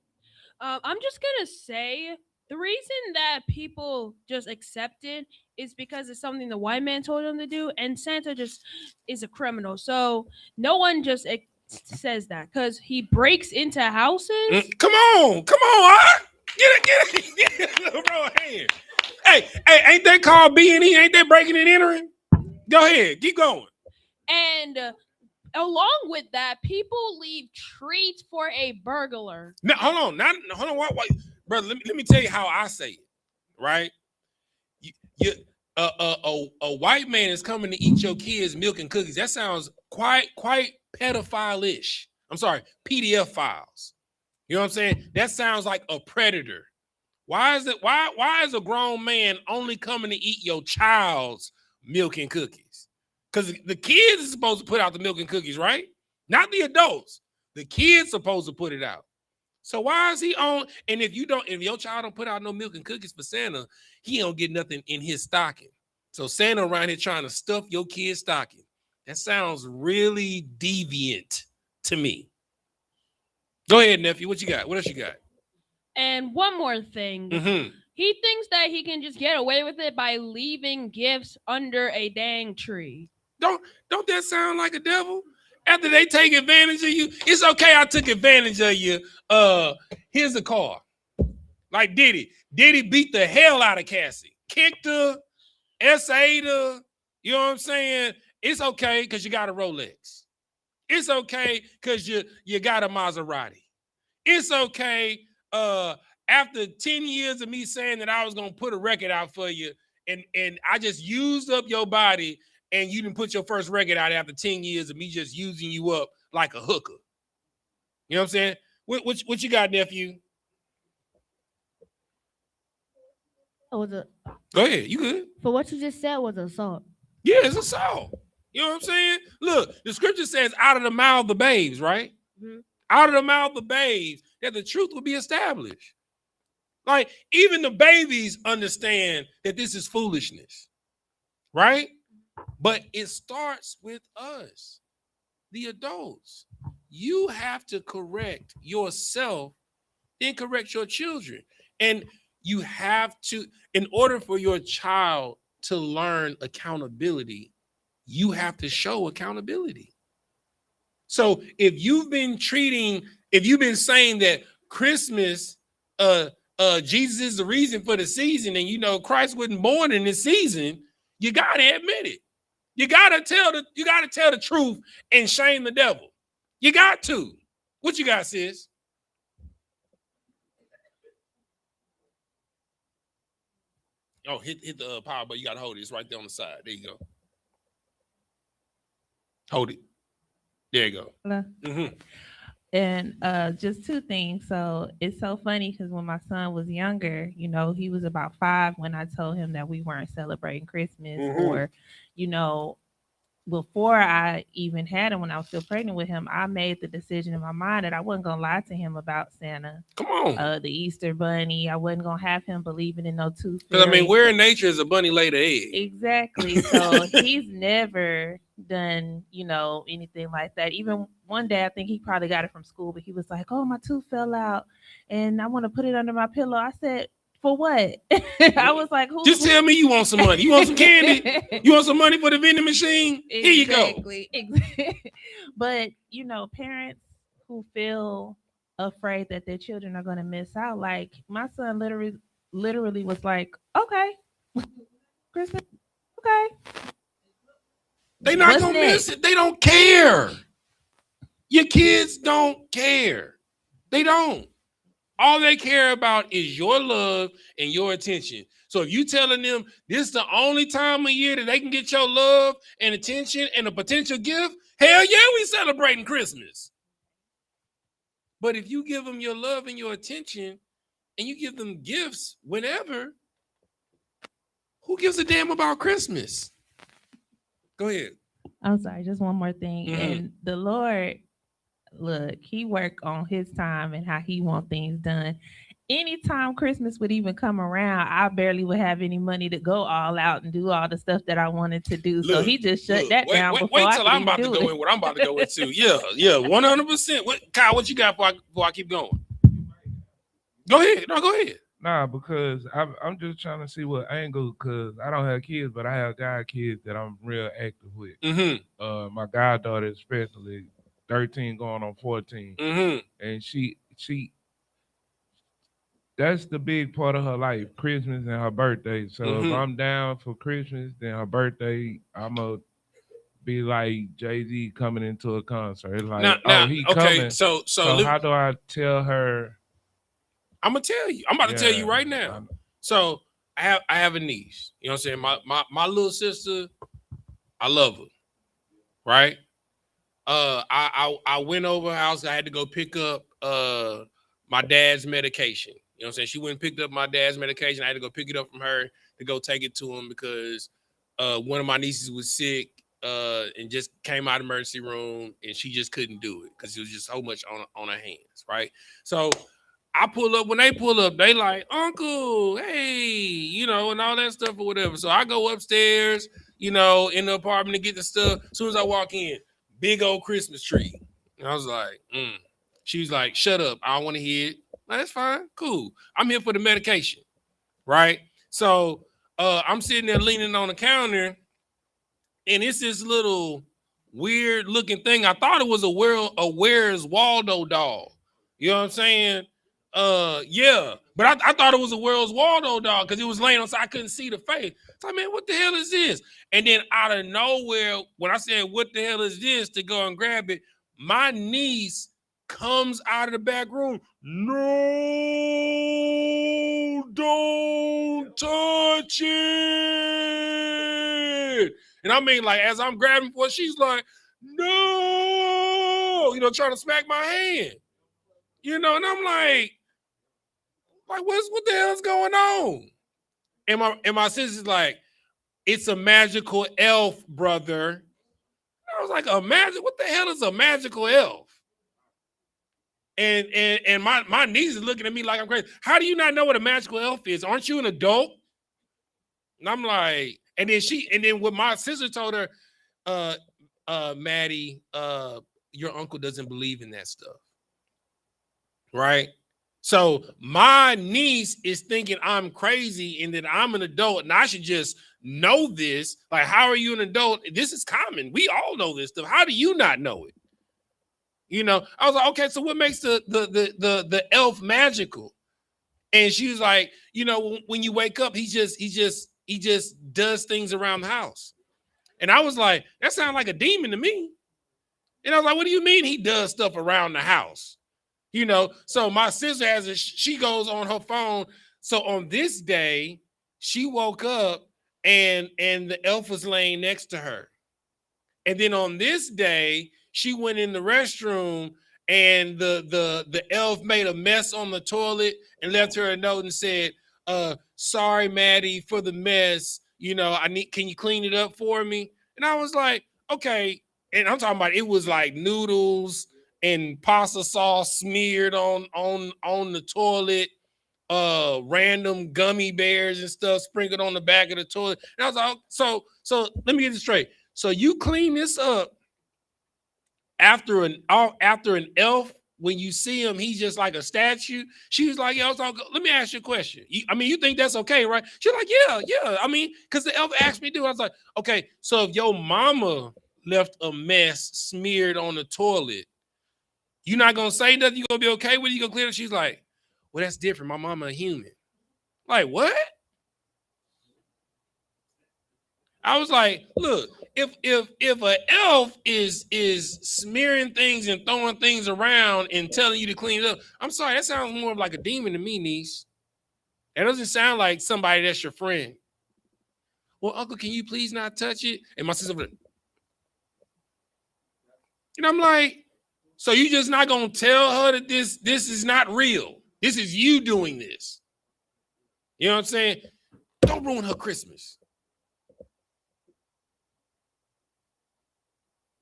I'm just gonna say the reason that people just accept it is because it's something the white man told them to do, and Santa just is a criminal. So no one just says that because he breaks into houses. Come on, huh? Get it, little bro. Hand. Hey, ain't that called B&E? Ain't that breaking and entering? Go ahead, keep going. And along with that, people leave treats for a burglar. Now, hold on. Why, brother? Let me tell you how I say it. Right? A white man is coming to eat your kids' milk and cookies. That sounds quite pedophile-ish. I'm sorry, PDF files. You know what I'm saying? That sounds like a predator. Why is a grown man only coming to eat your child's milk and cookies? Because the kids are supposed to put out the milk and cookies, right? Not the adults. The kids supposed to put it out. So why is he on? And if your child don't put out no milk and cookies for Santa, he don't get nothing in his stocking. So Santa around here trying to stuff your kid's stocking. That sounds really deviant to me. Go ahead, nephew. What you got? What else you got? And one more thing. Mm-hmm. He thinks that he can just get away with it by leaving gifts under a dang tree. Don't that sound like a devil? After they take advantage of you, it's okay. I took advantage of you. Here's a car. Like Diddy. Diddy beat the hell out of Cassie. Kicked her, SA'd her. You know what I'm saying? It's okay because you got a Rolex. It's okay because you got a Maserati. It's okay. After 10 years of me saying that I was gonna put a record out for you, and I just used up your body, and you didn't put your first record out after 10 years of me just using you up like a hooker. You know what I'm saying? What you got, nephew? Was a Go ahead. You good? for what you just said was assault. Yeah, it's assault. You know what I'm saying? Look, the scripture says out of the mouth of the babes, right? Mhm. Out of the mouth of the babes, that the truth will be established. Like, even the babies understand that this is foolishness, right? But it starts with us, the adults. You have to correct yourself, then correct your children. And you have to, in order for your child to learn accountability, you have to show accountability. So if you've been saying that Christmas, Jesus is the reason for the season, and you know Christ wasn't born in this season, you gotta admit it. You gotta tell the truth and shame the devil. You got to. What you got, sis? Oh, hit the power button. You gotta hold it. It's right there on the side. There you go. Hold it. There you go. Hello. Mm-hmm. And just two things. So it's so funny because when my son was younger, you know, he was about 5 when I told him that we weren't celebrating Christmas, or, you know, before I even had him, when I was still pregnant with him, I made the decision in my mind that I wasn't gonna lie to him about Santa. Come on. The Easter bunny. I wasn't gonna have him believing in no tooth Because I mean, fairy. where in nature is a bunny laid an egg? Exactly. So he's never done, you know, anything like that. Even one day, I think he probably got it from school, but he was like, "Oh, my tooth fell out, and I want to put it under my pillow." I said, "For what?" I was like, "Who?" Just tell me you want some money. You want some candy? You want some money for the vending machine? Here you go. Exactly. But you know, parents who feel afraid that their children are going to miss out, like my son, literally was like, "Okay, Christmas, okay." They not What's gonna next? miss it. They don't care. Your kids don't care. They don't. All they care about is your love and your attention. So if you telling them this is the only time of year that they can get your love and attention and a potential gift, hell yeah, we celebrating Christmas. But if you give them your love and your attention and you give them gifts whenever, who gives a damn about Christmas? Go ahead. I'm sorry, just one more thing. Mhm. And the Lord, look, he worked on his time and how he want things done. Anytime Christmas would even come around, I barely would have any money to go all out and do all the stuff that I wanted to do. So Look, he just shut that wait, down wait, before wait I till could I'm even about to do go it. in what I'm about to go into. Yeah, 100%. What, Kyle, what you got before I keep going? Go ahead. No, go ahead. Nah, because I'm just trying to see what angle, because I don't have kids, but I have god kids that I'm real active with. Mm-hmm. My goddaughter especially, 13 going on 14. Mm-hmm. And she that's the big part of her life, Christmas and her birthday. So if I'm down for Christmas, then her birthday, I'ma be like Jay-Z coming into a concert. It's like, Now, he okay, coming. so How do I tell her? I'm gonna tell you. I'm about to tell you right now. I'm- So I have a niece. You know what I'm saying? My little sister, I love her. Right? I went over her house. I had to go pick up my dad's medication. You know what I'm saying? She went and picked up my dad's medication. I had to go pick it up from her to go take it to him because one of my nieces was sick and just came out of the emergency room, and she just couldn't do it because it was just so much on her hands, right? So I pull up. When they pull up, they like, "Uncle, hey," you know, and all that stuff or whatever. So I go upstairs, you know, in the apartment to get the stuff. As soon as I walk in, big old Christmas tree. And I was like, She was like, "Shut up. I don't want to hear it." Like, that's fine. Cool. I'm here for the medication. Right? So I'm sitting there leaning on the counter, and it's this little weird looking thing. I thought it was a Where's Waldo doll. You know what I'm saying? Yeah. But I thought it was a Where's Waldo doll because it was laying on, so I couldn't see the face. So, man, what the hell is this? And then out of nowhere, when I said, what the hell is this, to go and grab it, my niece comes out of the back room. No, don't touch it. And I mean, like, as I'm grabbing for it, she's like, no, you know, trying to smack my hand. You know, and I'm like what the hell is going on? And my sister's like, it's a magical elf, brother. I was like, what the hell is a magical elf? And my niece is looking at me like I'm crazy. How do you not know what a magical elf is? Aren't you an adult? And I'm like, and then what my sister told her, Maddie, your uncle doesn't believe in that stuff. Right? So my niece is thinking I'm crazy and that I'm an adult and I should just know this. Like, how are you an adult? This is common. We all know this stuff. How do you not know it? You know, I was like, okay, so what makes the elf magical? And she was like, you know, when you wake up, he just does things around the house. And I was like, that sounds like a demon to me. And I was like, what do you mean he does stuff around the house? You know, so my sister she goes on her phone. So on this day, she woke up and the elf was laying next to her. And then on this day, she went in the restroom and the elf made a mess on the toilet and left her a note and said, sorry, Maddie, for the mess. You know, can you clean it up for me? And I was like, okay. And I'm talking about, it was like noodles and pasta sauce smeared on the toilet, random gummy bears and stuff sprinkled on the back of the toilet. And I was like, so let me get this straight. So you clean this up after an elf, when you see him, he's just like a statue. She was like, yeah, let me ask you a question. You think that's okay, right? She's like, yeah. I mean, because the elf asked me to do. I was like, okay, so if your mama left a mess smeared on the toilet, you're not gonna say nothing? You gonna be okay with it? You gonna clear it? She's like, well, that's different. My mama a human. Like, what? I was like, look, if an elf is smearing things and throwing things around and telling you to clean it up, I'm sorry, that sounds more like a demon to me, niece. That doesn't sound like somebody that's your friend. Well, uncle, can you please not touch it? And my sister, and I'm like, so you just not gonna tell her that this is not real? This is you doing this. You know what I'm saying? Don't ruin her Christmas.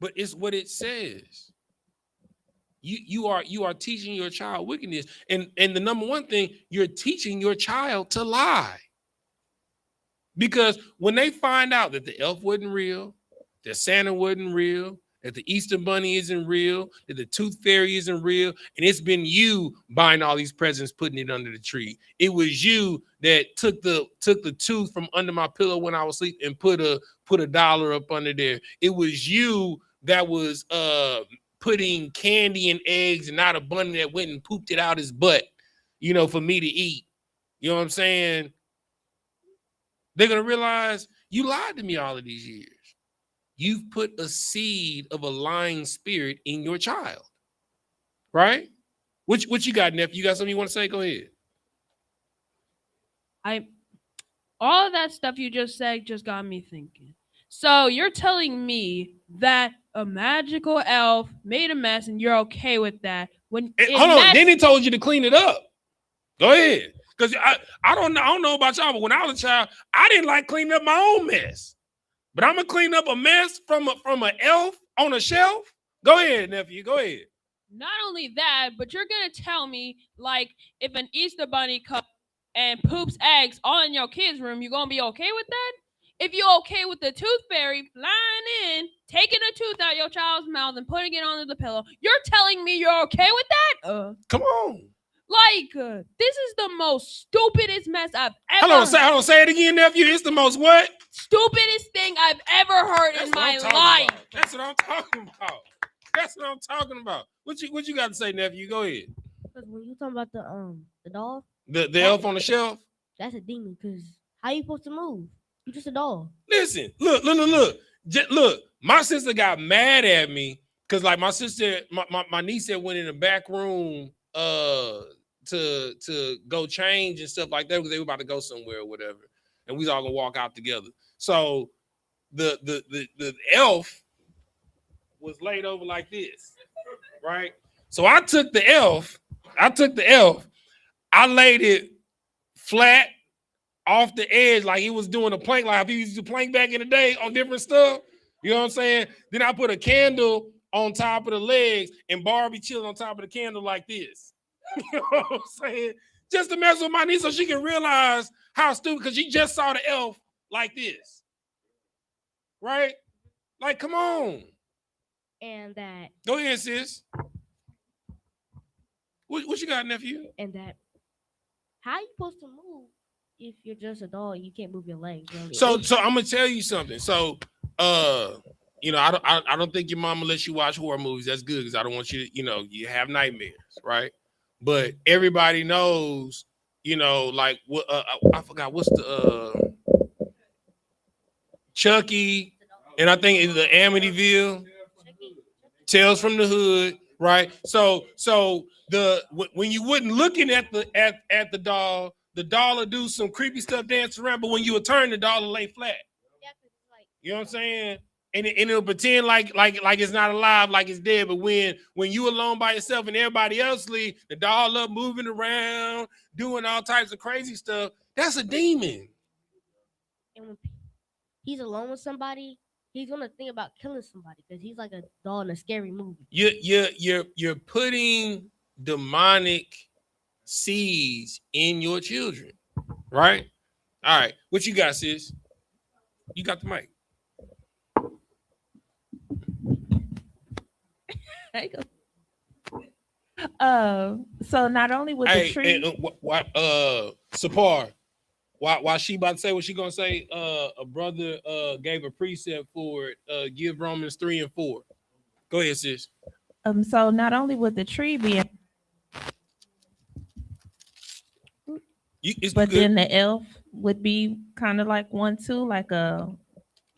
But it's what it says. You are teaching your child wickedness. And the number one thing, you're teaching your child to lie. Because when they find out that the elf wasn't real, that Santa wasn't real, that the Easter Bunny isn't real, that the Tooth Fairy isn't real, and it's been you buying all these presents, putting it under the tree. It was you that took the tooth from under my pillow when I was asleep and put a $1 up under there. It was you that was putting candy and eggs and not a bunny that went and pooped it out his butt, you know, for me to eat. You know what I'm saying? They're gonna realize you lied to me all of these years. You've put a seed of a lying spirit in your child, right? What you got, nephew? You got something you want to say? Go ahead. All of that stuff you just said just got me thinking. So you're telling me that a magical elf made a mess and you're okay with that? Hold on, then he told you to clean it up. Go ahead, because I don't know about y'all, but when I was a child, I didn't like cleaning up my own mess. But I'm gonna clean up a mess from an elf on a shelf. Go ahead, nephew. Go ahead. Not only that, but you're gonna tell me, like, if an Easter bunny comes and poops eggs all in your kid's room, you're gonna be okay with that? If you're okay with the tooth fairy flying in, taking a tooth out your child's mouth and putting it under the pillow, you're telling me you're okay with that? Come on. Like, this is the most stupidest mess I've ever Hold on, say it again, nephew. It's the most what? Stupidest thing I've ever heard in my life. That's what I'm talking about. That's what I'm talking about. What you got to say, nephew? Go ahead. Because when you talking about the doll, The elf on the shelf. that's a demon. Because how you supposed to move? You just a doll. Listen, look. My sister got mad at me because, like, my sister, my niece had went in the back room to go change and stuff like that because they were about to go somewhere or whatever, and we was all gonna walk out together. So the elf was laid over like this, right? So I took the elf, I laid it flat off the edge like he was doing a plank, like he used to plank back in the day on different stuff. You know what I'm saying? Then I put a candle on top of the legs and Barbie chilling on top of the candle like this. You know what I'm saying? Just to mess with my niece so she can realize how stupid, because she just saw the elf like this. Right? Like, come on. And that. Go ahead, sis. What you got, nephew? And that. How you supposed to move if you're just a doll? You can't move your legs. Really. So I'm gonna tell you something. So you know, I don't think your mama lets you watch horror movies. That's good because I don't want you to, you know, you have nightmares, right? But everybody knows, you know, like what I forgot what's the Chucky, and I think it's the Amityville, Tales from the Hood, right? So when you wasn't looking at the doll will do some creepy stuff dance around, but when you would turn, the doll will lay flat. You know what I'm saying? And it'll pretend like it's not alive, like it's dead. But when you alone by yourself and everybody else leave, the doll up moving around, doing all types of crazy stuff. That's a demon. And when he's alone with somebody, he's gonna think about killing somebody because he's like a doll in a scary movie. You're putting demonic seeds in your children, right? All right, what you got, sis? You got the mic. So not only with the tree, Sapar, while she about to say what she gonna say, a brother gave a precept for it. Give Romans 3 and 4. Go ahead, sis. So not only with the tree being, but then the elf would be kind of like one too, like a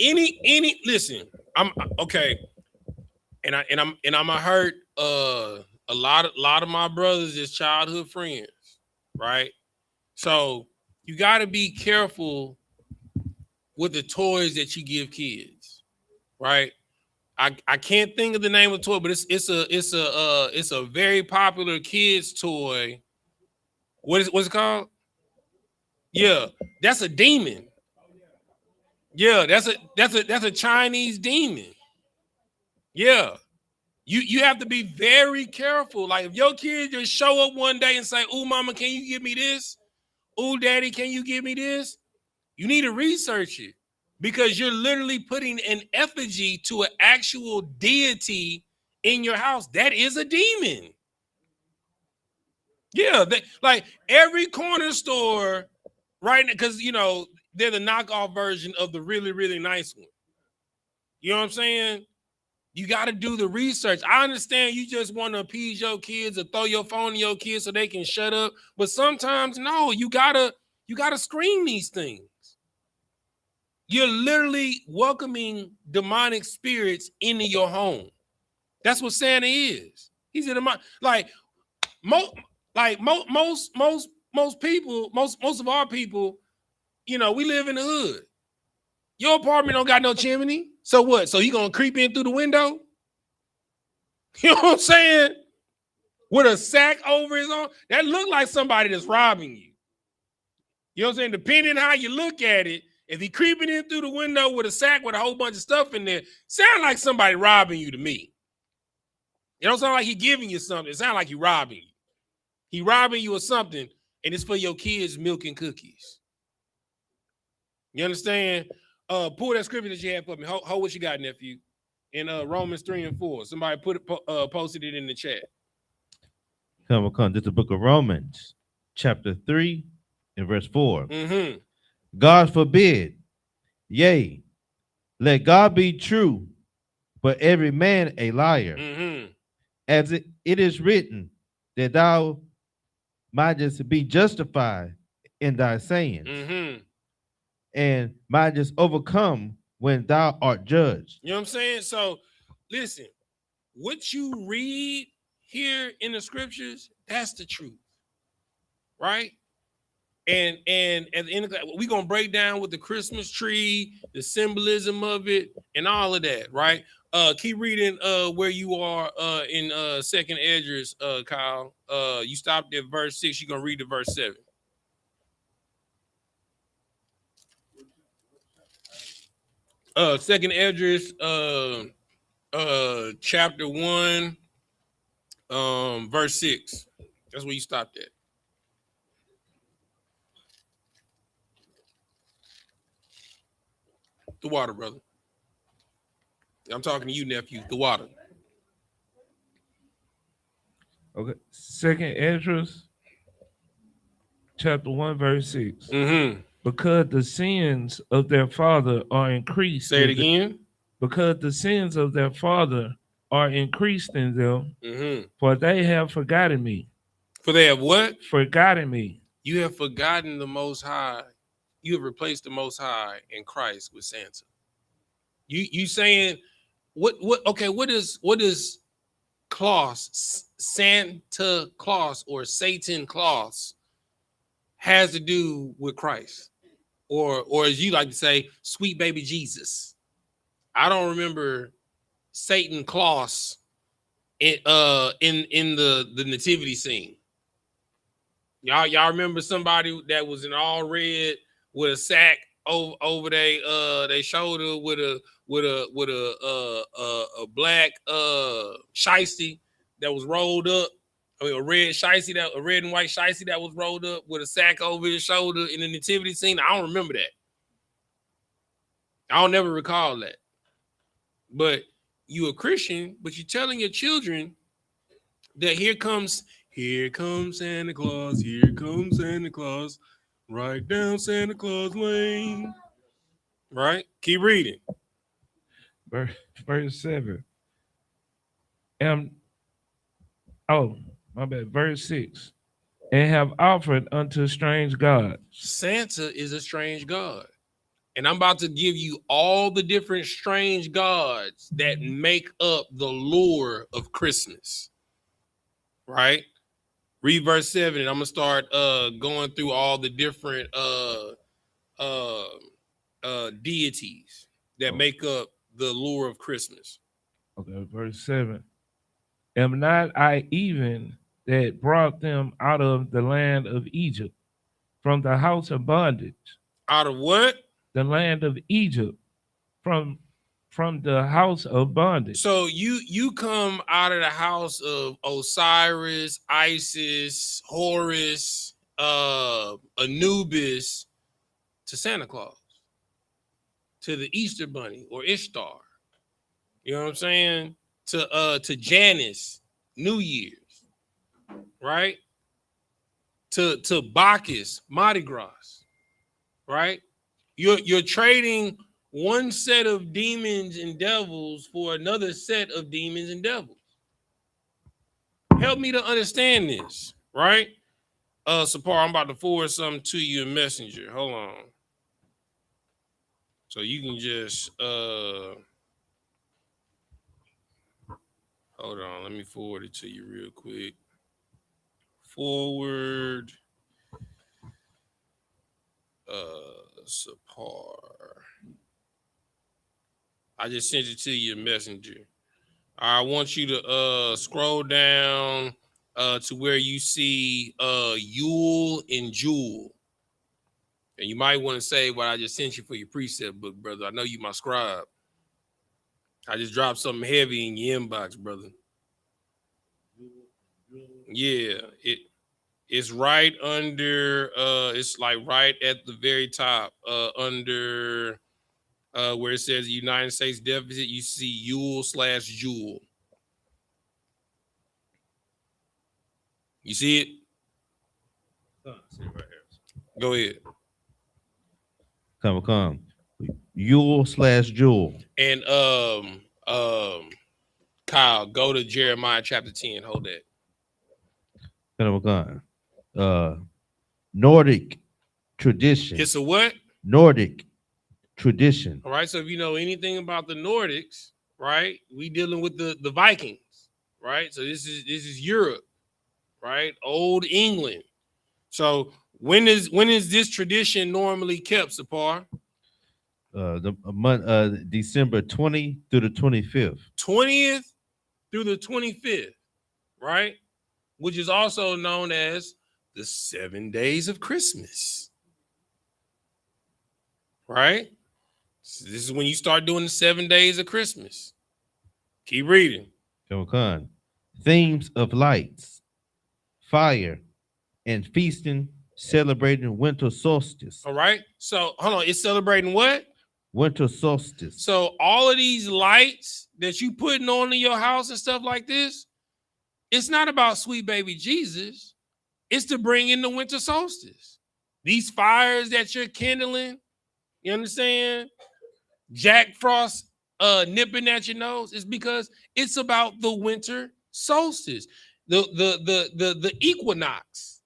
any. Listen, I'm okay, and I'm hurt. A lot of my brothers is childhood friends, right? So you got to be careful with the toys that you give kids, right? I can't think of the name of the toy, but it's a very popular kids toy. What's it called? Yeah, that's a demon. Yeah, that's a Chinese demon. Yeah. You have to be very careful. Like if your kid just show up one day and say, "Oh, mama, can you give me this? Oh, daddy, can you give me this?" You need to research it because you're literally putting an effigy to an actual deity in your house. That is a demon. Yeah, like every corner store, right? Because you know they're the knockoff version of the really, really nice one. You know what I'm saying? You got to do the research. I understand you just want to appease your kids or throw your phone in your kids so they can shut up. But sometimes, no, you gotta screen these things. You're literally welcoming demonic spirits into your home. That's what Santa is. He's a demonic. Most people, most of our people, you know, we live in the hood. Your apartment don't got no chimney. So what? So he gonna creep in through the window? You know what I'm saying? With a sack over his arm? That look like somebody that's robbing you. You know what I'm saying? Depending on how you look at it, if he creeping in through the window with a sack with a whole bunch of stuff in there, sound like somebody robbing you to me. It don't sound like he giving you something. It sound like he robbing you. He robbing you of something, and it's for your kids' milk and cookies. You understand? Pull that scripture that you had for me. Hold what you got, nephew. In Romans 3 and 4. Somebody posted it in the chat. Come. This is the book of Romans, chapter 3, and verse 4. Mm-hmm. God forbid, yea, let God be true, but every man a liar. Mm-hmm. As it is written, that thou mightest be justified in thy sayings, Mm-hmm. and mightest overcome when thou art judged. You know what I'm saying? So listen, what you read here in the scriptures, that's the truth. Right? And at the end of that, we're gonna break down with the Christmas tree, the symbolism of it, and all of that, right? Keep reading where you are in second Esdras, Kyle. You stopped at verse 6, you're gonna read to verse 7. Second Esdras, chapter 1, verse 6. That's where you stopped at. The water, brother. I'm talking to you, nephew. The water. Okay. Second Esdras, chapter 1, verse 6. Mm-hmm. Because the sins of their father are increased. Say it again. Because the sins of their father are increased in them, Mm-hmm. for they have forgotten me. For they have what? Forgotten me. You have forgotten the Most High. You have replaced the Most High in Christ with Santa. You saying what? Okay, what is Claus, Santa Claus, or Satan Claus has to do with Christ, or as you like to say, sweet baby Jesus? I don't remember Satan Claus in the nativity scene. Y'all remember somebody that was in all red with a sack over they shoulder with a black shiesty that was rolled up. I mean, a red and white shiesty that was rolled up with a sack over his shoulder in the nativity scene. I don't remember that. I don't never recall that. But you a Christian, but you're telling your children that here comes Santa Claus, here comes Santa Claus, right down Santa Claus Lane. Right? Keep reading. Verse 7. My bad. Verse 6. And have offered unto strange gods. Santa is a strange god. And I'm about to give you all the different strange gods that make up the lore of Christmas. Right? Read verse 7, and I'm gonna start going through all the different deities that make up the lore of Christmas. Okay, verse 7. Am not I even that brought them out of the land of Egypt, from the house of bondage? Out of what? The land of Egypt, from the house of bondage. So you come out of the house of Osiris, Isis, Horus, Anubis, to Santa Claus, to the Easter Bunny or Ishtar. You know what I'm saying? To Janus, New Year's, right? To Bacchus, Mardi Gras, right? You're trading one set of demons and devils for another set of demons and devils. Help me to understand this, right? Sapar, I'm about to forward something to you in Messenger. Hold on. So you can just hold on. Let me forward it to you real quick. Forward Sapar. I just sent it to you in Messenger. I want you to scroll down to where you see Yule and Jewel. And you might want to say what I just sent you for your precept book, brother. I know you my scribe. I just dropped something heavy in your inbox, brother. Yeah, it's right under it's like right at the very top under where it says United States deficit. You see Yule/Jewel. You see it? Go ahead. Come. Yule/Jewel. And Kyle, go to Jeremiah chapter 10. Hold that. Nordic tradition. It's a what? Nordic tradition. All right. So if you know anything about the Nordics, right? We dealing with the Vikings, right? So this is Europe, right? Old England. So when is this tradition normally kept, Sapar? The month December 20 through the 25th. 20th through the 25th, right? Which is also known as the 7 days of Christmas, right? So this is when you start doing the 7 days of Christmas. Keep reading. Come on. Themes of lights, fire, and feasting, celebrating winter solstice. All right. So hold on. It's celebrating what? Winter solstice. So all of these lights that you putting on in your house and stuff like this, it's not about sweet baby Jesus. It's to bring in the winter solstice. These fires that you're kindling, you understand? Jack Frost nipping at your nose is because it's about the winter solstice, the equinox.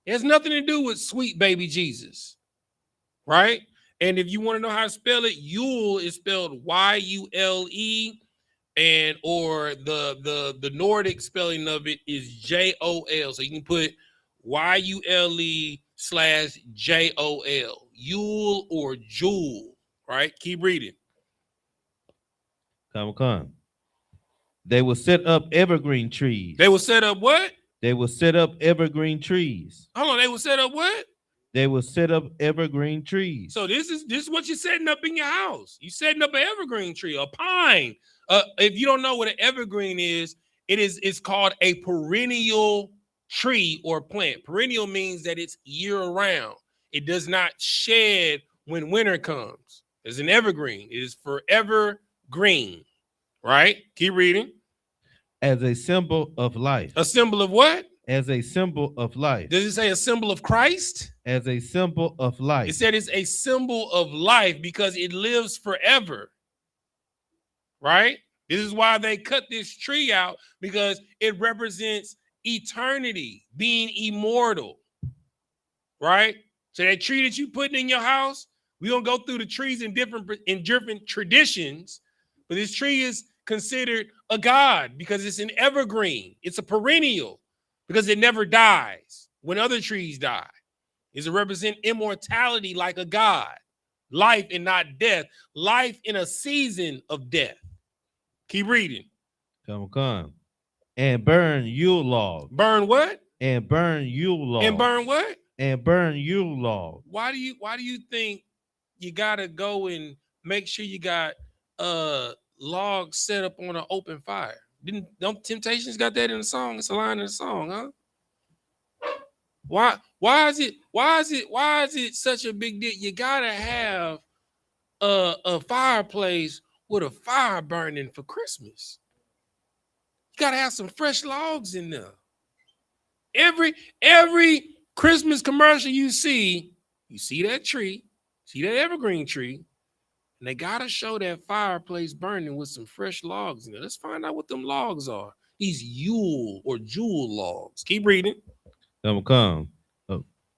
It has nothing to do with sweet baby Jesus, right? And if you want to know how to spell it, Yule is spelled Y-U-L-E, and or the Nordic spelling of it is J-O-L. So you can put Y-U-L-E/J-O-L, Yule or Jewel, right? Keep reading. Come. They will set up evergreen trees. They will set up what? They will set up evergreen trees. Hold on, they will set up what? They will set up evergreen trees. So this is what you're setting up in your house. You're setting up an evergreen tree, a pine. If you don't know what an evergreen is, it's called a perennial tree or plant. Perennial means that it's year-round. It does not shed when winter comes. It's an evergreen. It is forever green, right? Keep reading. As a symbol of life. A symbol of what? As a symbol of life. Does it say a symbol of Christ? As a symbol of life. It said it's a symbol of life because it lives forever, right? This is why they cut this tree out, because it represents eternity, being immortal, right? So that tree that you putting in your house, we're going to go through the trees in different traditions, but this tree is considered a god because it's an evergreen. It's a perennial because it never dies when other trees die. It's to represent immortality like a god, life and not death, life in a season of death. Keep reading. Come. And burn Yule log. Burn what? And burn Yule log. And burn what? And burn Yule log. Why do you think you gotta go and make sure you got logs set up on an open fire? Don't Temptations got that in the song? It's a line in the song, huh? Why is it such a big deal? You gotta have a fireplace with a fire burning for Christmas. You gotta have some fresh logs in there. Every Christmas commercial you see that tree, see that evergreen tree, and they gotta show that fireplace burning with some fresh logs in there. Let's find out what them logs are. These Yule or Jewel logs. Keep reading. Come.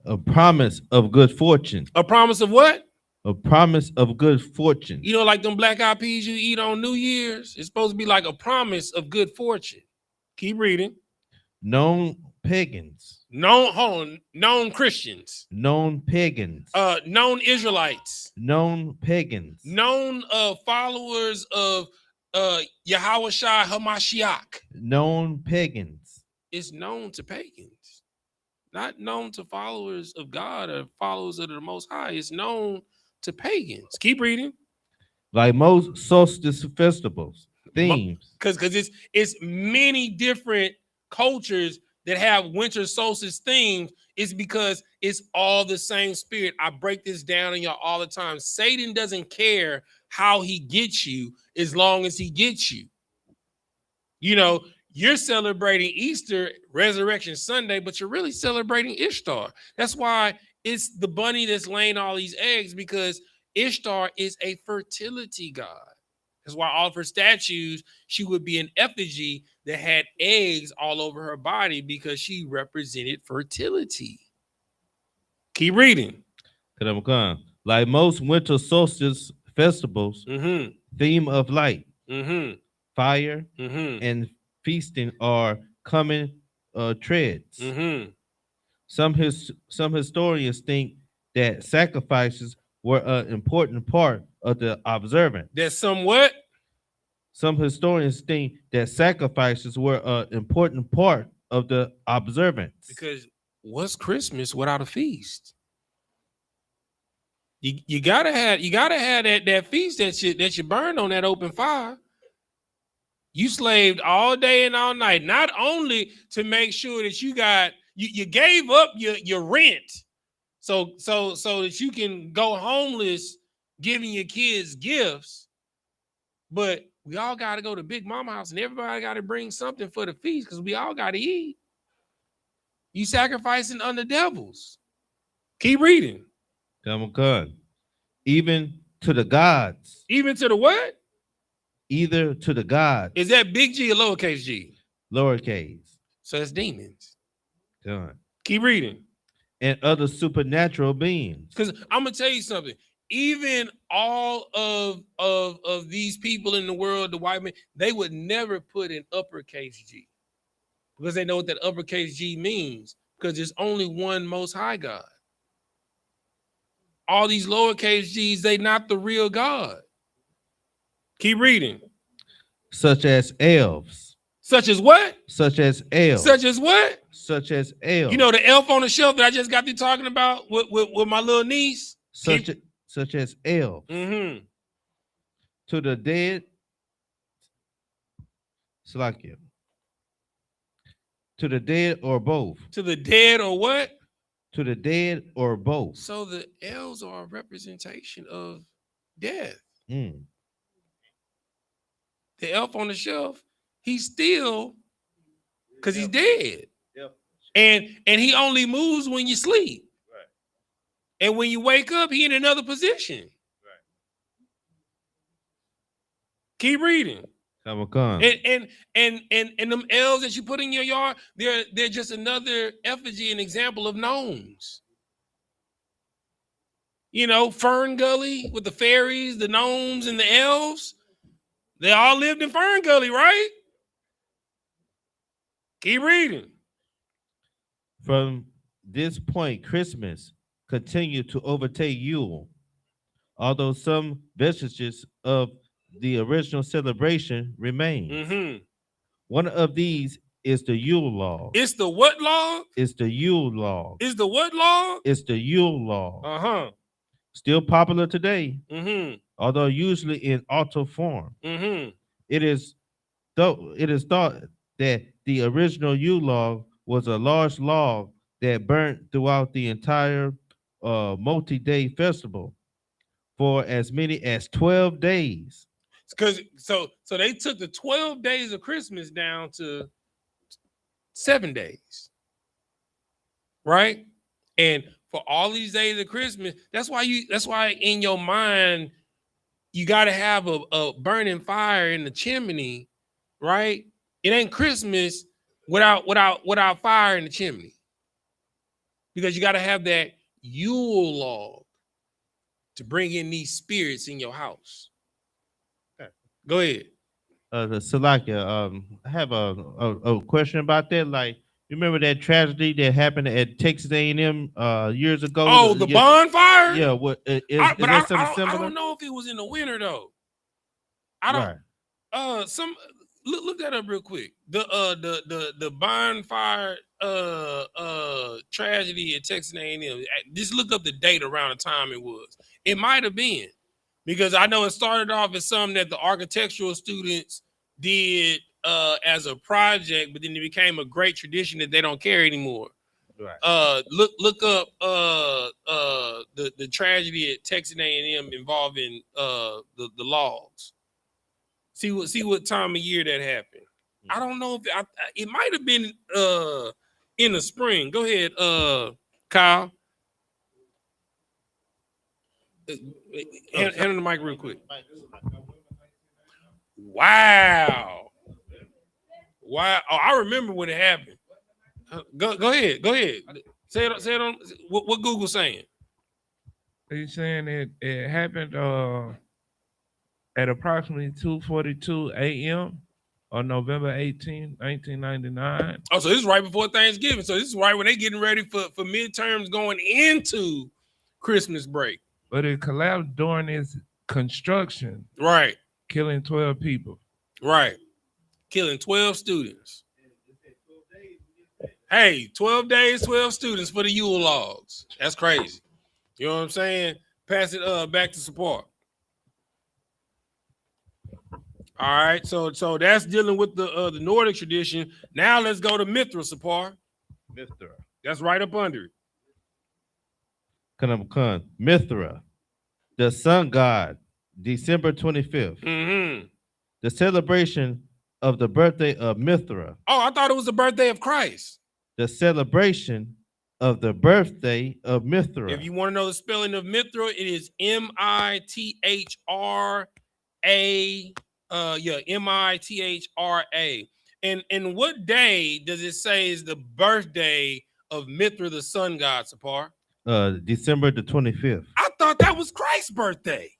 A promise of good fortune. A promise of what? A promise of good fortune. You know, like them black eyed peas you eat on New Year's? It's supposed to be like a promise of good fortune. Keep reading. Known pagans. Known Christians. Known pagans. Known Israelites. Known pagans. Known followers of YAHANNA HaMashiach. Known pagans. It's known to pagans. Not known to followers of God or followers of the Most High. It's known to pagans. Keep reading. Like most solstice festivals, themes. Because it's many different cultures that have winter solstice themes. It's because it's all the same spirit. I break this down in y'all all the time. Satan doesn't care how he gets you as long as he gets you. You know, you're celebrating Easter, Resurrection Sunday, but you're really celebrating Ishtar. That's why it's the bunny that's laying all these eggs, because Ishtar is a fertility god. That's why all of her statues, she would be an effigy that had eggs all over her body because she represented fertility. Keep reading. Like most winter solstice festivals, theme of light, fire, and feasting are common threads. Some historians think that sacrifices were an important part of the observance. That somewhat? Some historians think that sacrifices were an important part of the observance. Because what's Christmas without a feast? You gotta have that feast that you burned on that open fire. You slaved all day and all night, not only to make sure that you gave up your rent so that you can go homeless giving your kids gifts, but we all got to go to Big Mama house and everybody got to bring something for the feast because we all got to eat. You sacrificing unto devils. Keep reading. Even to the gods. Even to the what? Either to the gods. Is that big G or lowercase g? Lowercase. So it's demons. Done. Keep reading. And other supernatural beings. Because I'm gonna tell you something. Even all of these people in the world, the white men, they would never put an uppercase G because they know what that uppercase G means. Because there's only one Most High God. All these lowercase G's, they not the real God. Keep reading. Such as elves. Such as what? Such as elves. Such as what? Such as elves. You know the elf on the shelf that I just got through talking about with my little niece? Such as elves. To the dead. Slakia. To the dead or both. To the dead or what? To the dead or both. So the elves are a representation of death. The elf on the shelf, he's still, because he's dead. And he only moves when you sleep. Right. And when you wake up, he in another position. Right. Keep reading. And them elves that you put in your yard, they're just another effigy, an example of gnomes. You know, Fern Gully with the fairies, the gnomes, and the elves. They all lived in Fern Gully, right? Keep reading. From this point, Christmas continued to overtake Yule, although some vestiges of the original celebration remain. One of these is the Yule log. It's the what log? It's the Yule log. It's the what log? It's the Yule log. Still popular today, although usually in altar form. It is thought that the original Yule log was a large log that burnt throughout the entire multi-day festival for as many as 12 days. Because so they took the 12 days of Christmas down to 7 days, right? And for all these days of Christmas, that's why in your mind you got to have a burning fire in the chimney, right? It ain't Christmas without fire in the chimney, because you got to have that Yule log to bring in these spirits in your house. Go ahead. Salakia, I have a question about that. Like, you remember that tragedy that happened at Texas A&M years ago? Oh, the bonfire? Yeah. What is that something similar? I don't know if it was in the winter though. I don't. Right. Look that up real quick. The bonfire tragedy at Texas A&M. Just look up the date around the time it was. It might have been, because I know it started off as something that the architectural students did as a project, but then it became a great tradition that they don't carry anymore. Right. Look up the tragedy at Texas A&M involving the logs. See what time of year that happened. I don't know if it might have been in the spring. Go ahead, Kyle. Hand him the mic real quick. Wow. Wow. Oh, I remember when it happened. Go ahead. Go ahead. Say it on what Google's saying. He's saying it happened at approximately 2:42 a.m. on November 18, 1999. Oh, so this is right before Thanksgiving. So this is right when they're getting ready for midterms going into Christmas break. But it collapsed during its construction. Right. Killing 12 people. Right. Killing 12 students. Hey, 12 days, 12 students for the Yule logs. That's crazy. You know what I'm saying? Pass it back to support. All right, so that's dealing with the Nordic tradition. Now let's go to Mithra, Sapar. Mithra. That's right up under it. Mithra, the sun god, December 25th. Mm-hmm. The celebration of the birthday of Mithra. Oh, I thought it was the birthday of Christ. The celebration of the birthday of Mithra. If you want to know the spelling of Mithra, it is Mithra. Mithra. And what day does it say is the birthday of Mithra, the sun god, Sapar? December the 25th. I thought that was Christ's birthday.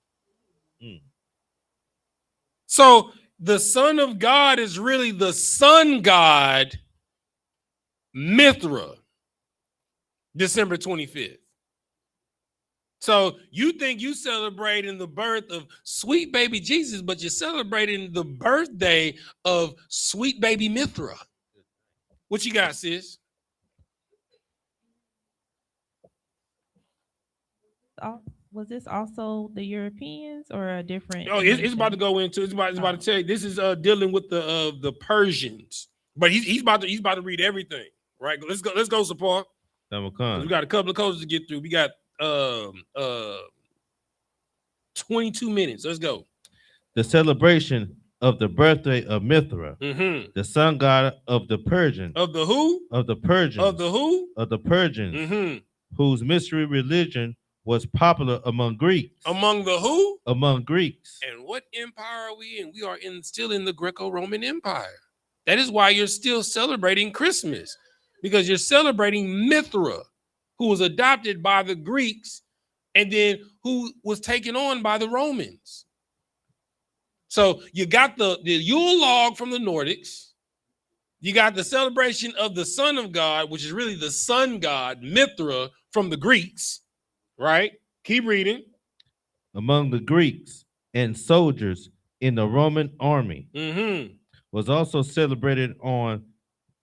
So the Son of God is really the sun god, Mithra, December 25th. So you think you celebrating the birth of sweet baby Jesus, but you're celebrating the birthday of sweet baby Mithra. What you got, sis? Was this also the Europeans or a different? Oh, it's about to go into. It's about to tell you. This is dealing with the Persians, but he's about to read everything. Right? Let's go, support. We got a couple of codes to get through. We got 22 minutes. Let's go. The celebration of the birthday of Mithra, the sun god of the Persians. Of the who? Of the Persians. Of the who? Of the Persians. Whose mystery religion was popular among Greeks. Among the who? Among Greeks. And what empire are we in? We are still in the Greco-Roman Empire. That is why you're still celebrating Christmas, because you're celebrating Mithra, who was adopted by the Greeks and then who was taken on by the Romans. So you got the Yule log from the Nordics. You got the celebration of the Son of God, which is really the sun god, Mithra, from the Greeks. Right? Keep reading. Among the Greeks and soldiers in the Roman army was also celebrated on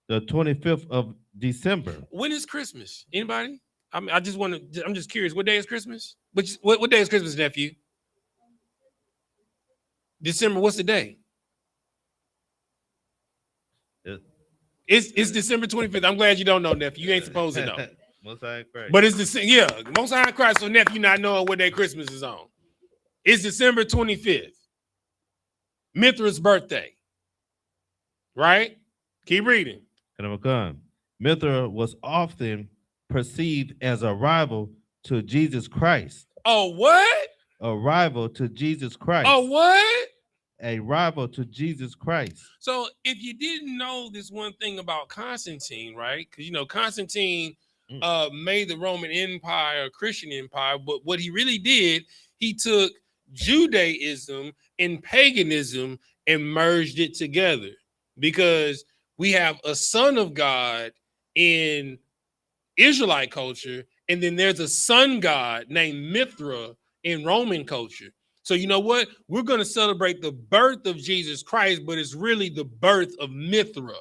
the 25th of December. When is Christmas? Anybody? I'm just curious. What day is Christmas? What day is Christmas, nephew? December. What's the day? It's December 25th. I'm glad you don't know, nephew. You ain't supposed to know. Most High Christ. But it's Most High Christ. So nephew not knowing what day Christmas is on. It's December 25th. Mithra's birthday. Right? Keep reading. Mithra was often perceived as a rival to Jesus Christ. Oh, what? A rival to Jesus Christ. Oh, what? A rival to Jesus Christ. So if you didn't know this one thing about Constantine, right? Because, Constantine made the Roman Empire a Christian empire, but what he really did, he took Judaism and paganism and merged it together, because we have a son of God in Israelite culture, and then there's a sun god named Mithra in Roman culture. So you know what? We're going to celebrate the birth of Jesus Christ, but it's really the birth of Mithra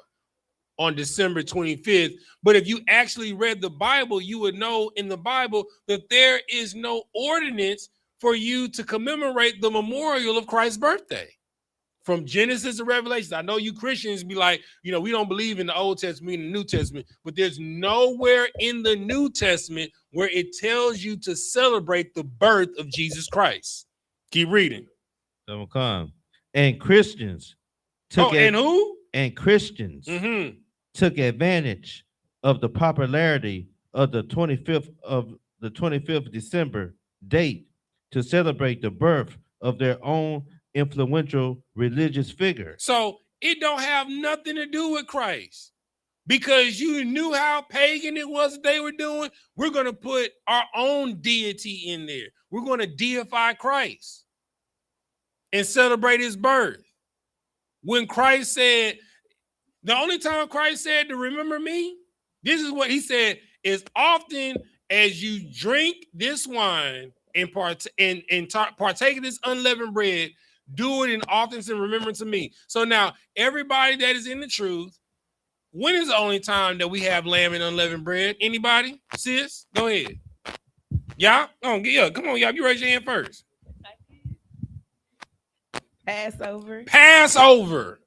on December 25th. But if you actually read the Bible, you would know in the Bible that there is no ordinance for you to commemorate the memorial of Christ's birthday. From Genesis to Revelation. I know you Christians be like, we don't believe in the Old Testament and the New Testament, but there's nowhere in the New Testament where it tells you to celebrate the birth of Jesus Christ. Keep reading. And Christians took and who? and Christians took advantage of the popularity of the 25th December date to celebrate the birth of their own influential religious figure. So it don't have nothing to do with Christ. Because you knew how pagan it was that they were doing, we're going to put our own deity in there. We're going to deify Christ and celebrate his birth. When Christ said, the only time Christ said to remember me, this is what he said, as often as you drink this wine and partake of this unleavened bread, do it in often in remembrance of me. So now everybody that is in the truth, when is the only time that we have lamb and unleavened bread? Anybody? Sis? Go ahead. Yeah? Come on, y'all. You raise your hand first. Passover. Passover.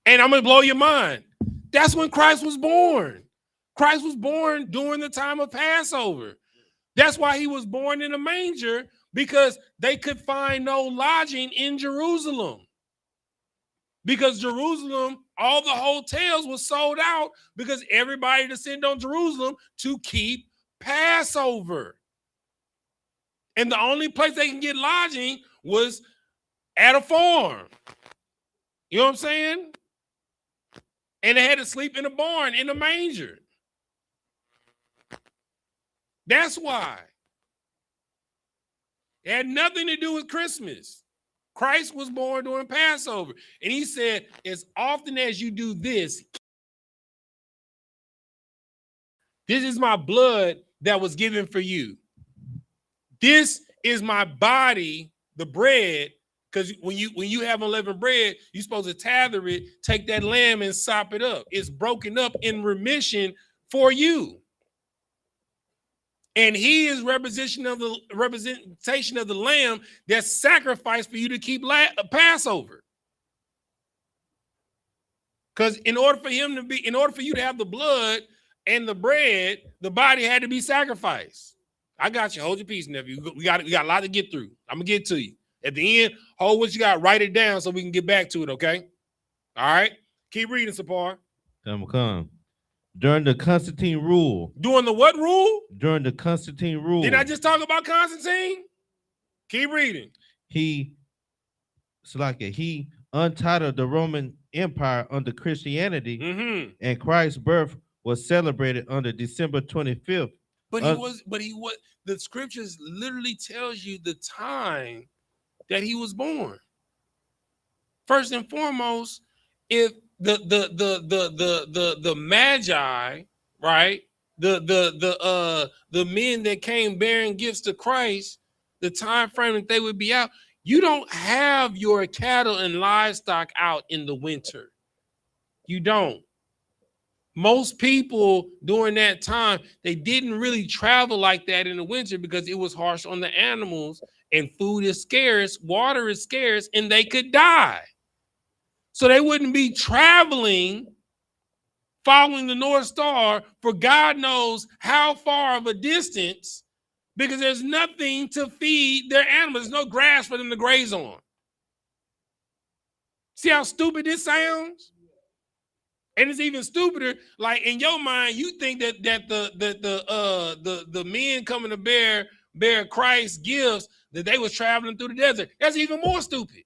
And I'm going to blow your mind. That's when Christ was born. Christ was born during the time of Passover. That's why he was born in a manger, because they could find no lodging in Jerusalem. Because Jerusalem, all the hotels were sold out because everybody descended on Jerusalem to keep Passover. And the only place they can get lodging was at a farm. You know what I'm saying? And they had to sleep in a barn, in a manger. That's why. It had nothing to do with Christmas. Christ was born during Passover. And he said, as often as you do this, this is my blood that was given for you. This is my body, the bread, because when you have unleavened bread, you're supposed to tether it, take that lamb and sop it up. It's broken up in remission for you. And he is representation of the lamb that's sacrificed for you to keep Passover. Because in order for you to have the blood and the bread, the body had to be sacrificed. I got you. Hold your peace, nephew. We got a lot to get through. I'm gonna get to you. At the end, hold what you got, write it down so we can get back to it, okay? All right. Keep reading, Sapar. Come. During the Constantine rule. During the what rule? During the Constantine rule. Didn't I just talk about Constantine? Keep reading. He untitled the Roman Empire under Christianity, and Christ's birth was celebrated on December 25th. But the scriptures literally tells you the time that he was born. First and foremost, if the Magi, right? The men that came bearing gifts to Christ, the time frame that they would be out, you don't have your cattle and livestock out in the winter. You don't. Most people during that time, they didn't really travel like that in the winter because it was harsh on the animals and food is scarce, water is scarce, and they could die. So they wouldn't be traveling, following the North Star for God knows how far of a distance, because there's nothing to feed their animals. There's no grass for them to graze on. See how stupid this sounds? And it's even stupider. Like in your mind, you think that the men coming to bear Christ's gifts, that they was traveling through the desert. That's even more stupid.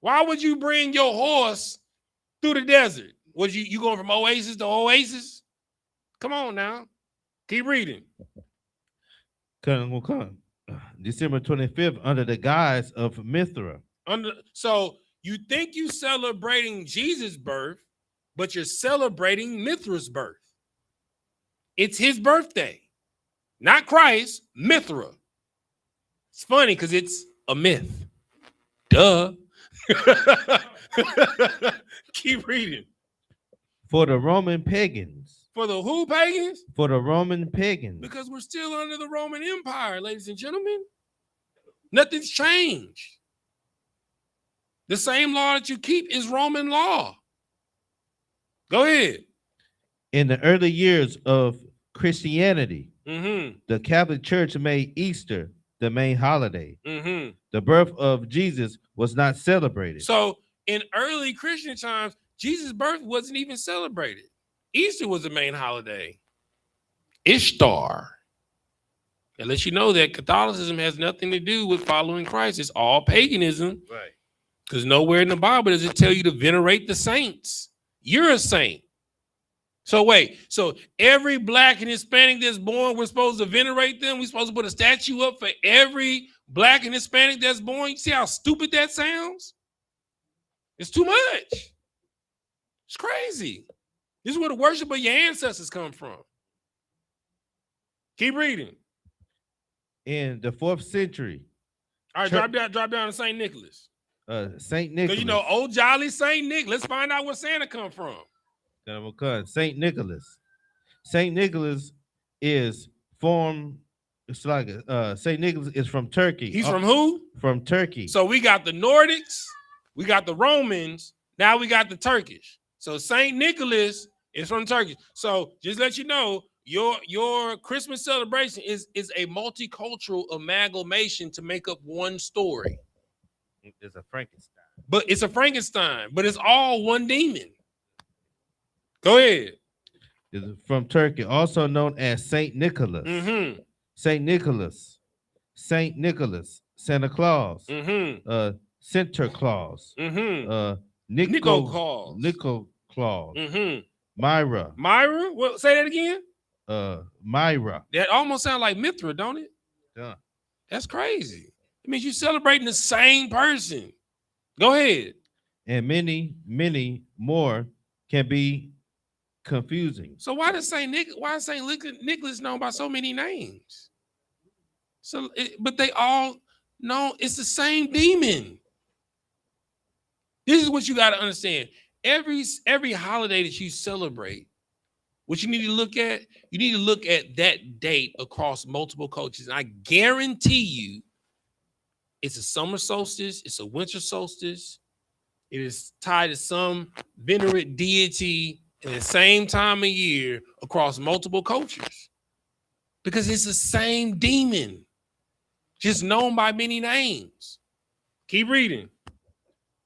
Why would you bring your horse through the desert? Was you going from oasis to oasis? Come on now. Keep reading. Come. December 25th, under the guise of Mithra. So you think you celebrating Jesus' birth, but you're celebrating Mithra's birth. It's his birthday. Not Christ, Mithra. It's funny because it's a myth. Duh. Keep reading. For the Roman pagans. For the who pagans? For the Roman pagans. Because we're still under the Roman Empire, ladies and gentlemen. Nothing's changed. The same law that you keep is Roman law. Go ahead. In the early years of Christianity, the Catholic Church made Easter the main holiday. The birth of Jesus was not celebrated. So in early Christian times, Jesus' birth wasn't even celebrated. Easter was the main holiday. Ishtar. It lets you know that Catholicism has nothing to do with following Christ. It's all paganism. Right. Because nowhere in the Bible does it tell you to venerate the saints. You're a saint. So wait, so every Black and Hispanic that's born, we're supposed to venerate them? We're supposed to put a statue up for every Black and Hispanic that's born? You see how stupid that sounds? It's too much. It's crazy. This is where the worship of your ancestors come from. Keep reading. In the 4th century, All right, drop down to St. Nicholas. Saint Nicholas. Because you know, old jolly St. Nick. Let's find out where Santa come from. Saint Nicholas. Saint Nicholas is formed. It's like Saint Nicholas is from Turkey. He's from who? From Turkey. So we got the Nordics, we got the Romans, now we got the Turkish. So Saint Nicholas is from Turkey. So just let you know, your Christmas celebration is a multicultural amalgamation to make up one story. It's a Frankenstein. But it's a Frankenstein, but it's all one demon. Go ahead. It's from Turkey, also known as Saint Nicholas. Mm-hmm. Saint Nicholas. Saint Nicholas. Santa Claus. Mm-hmm. Santa Claus. Mm-hmm. Nico Claus. Nico Claus. Mm-hmm. Myra. Myra? What? Say that again. Myra. That almost sounds like Mithra, don't it? Yeah. That's crazy. It means you're celebrating the same person. Go ahead. And many, many more can be confusing. So why is Saint Nicholas known by so many names? So, but they all know it's the same demon. This is what you got to understand. Every holiday that you celebrate, what you need to look at, you need to look at that date across multiple cultures. And I guarantee you, it's a summer solstice, it's a winter solstice. It is tied to some venerate deity in the same time of year across multiple cultures. Because it's the same demon, just known by many names. Keep reading.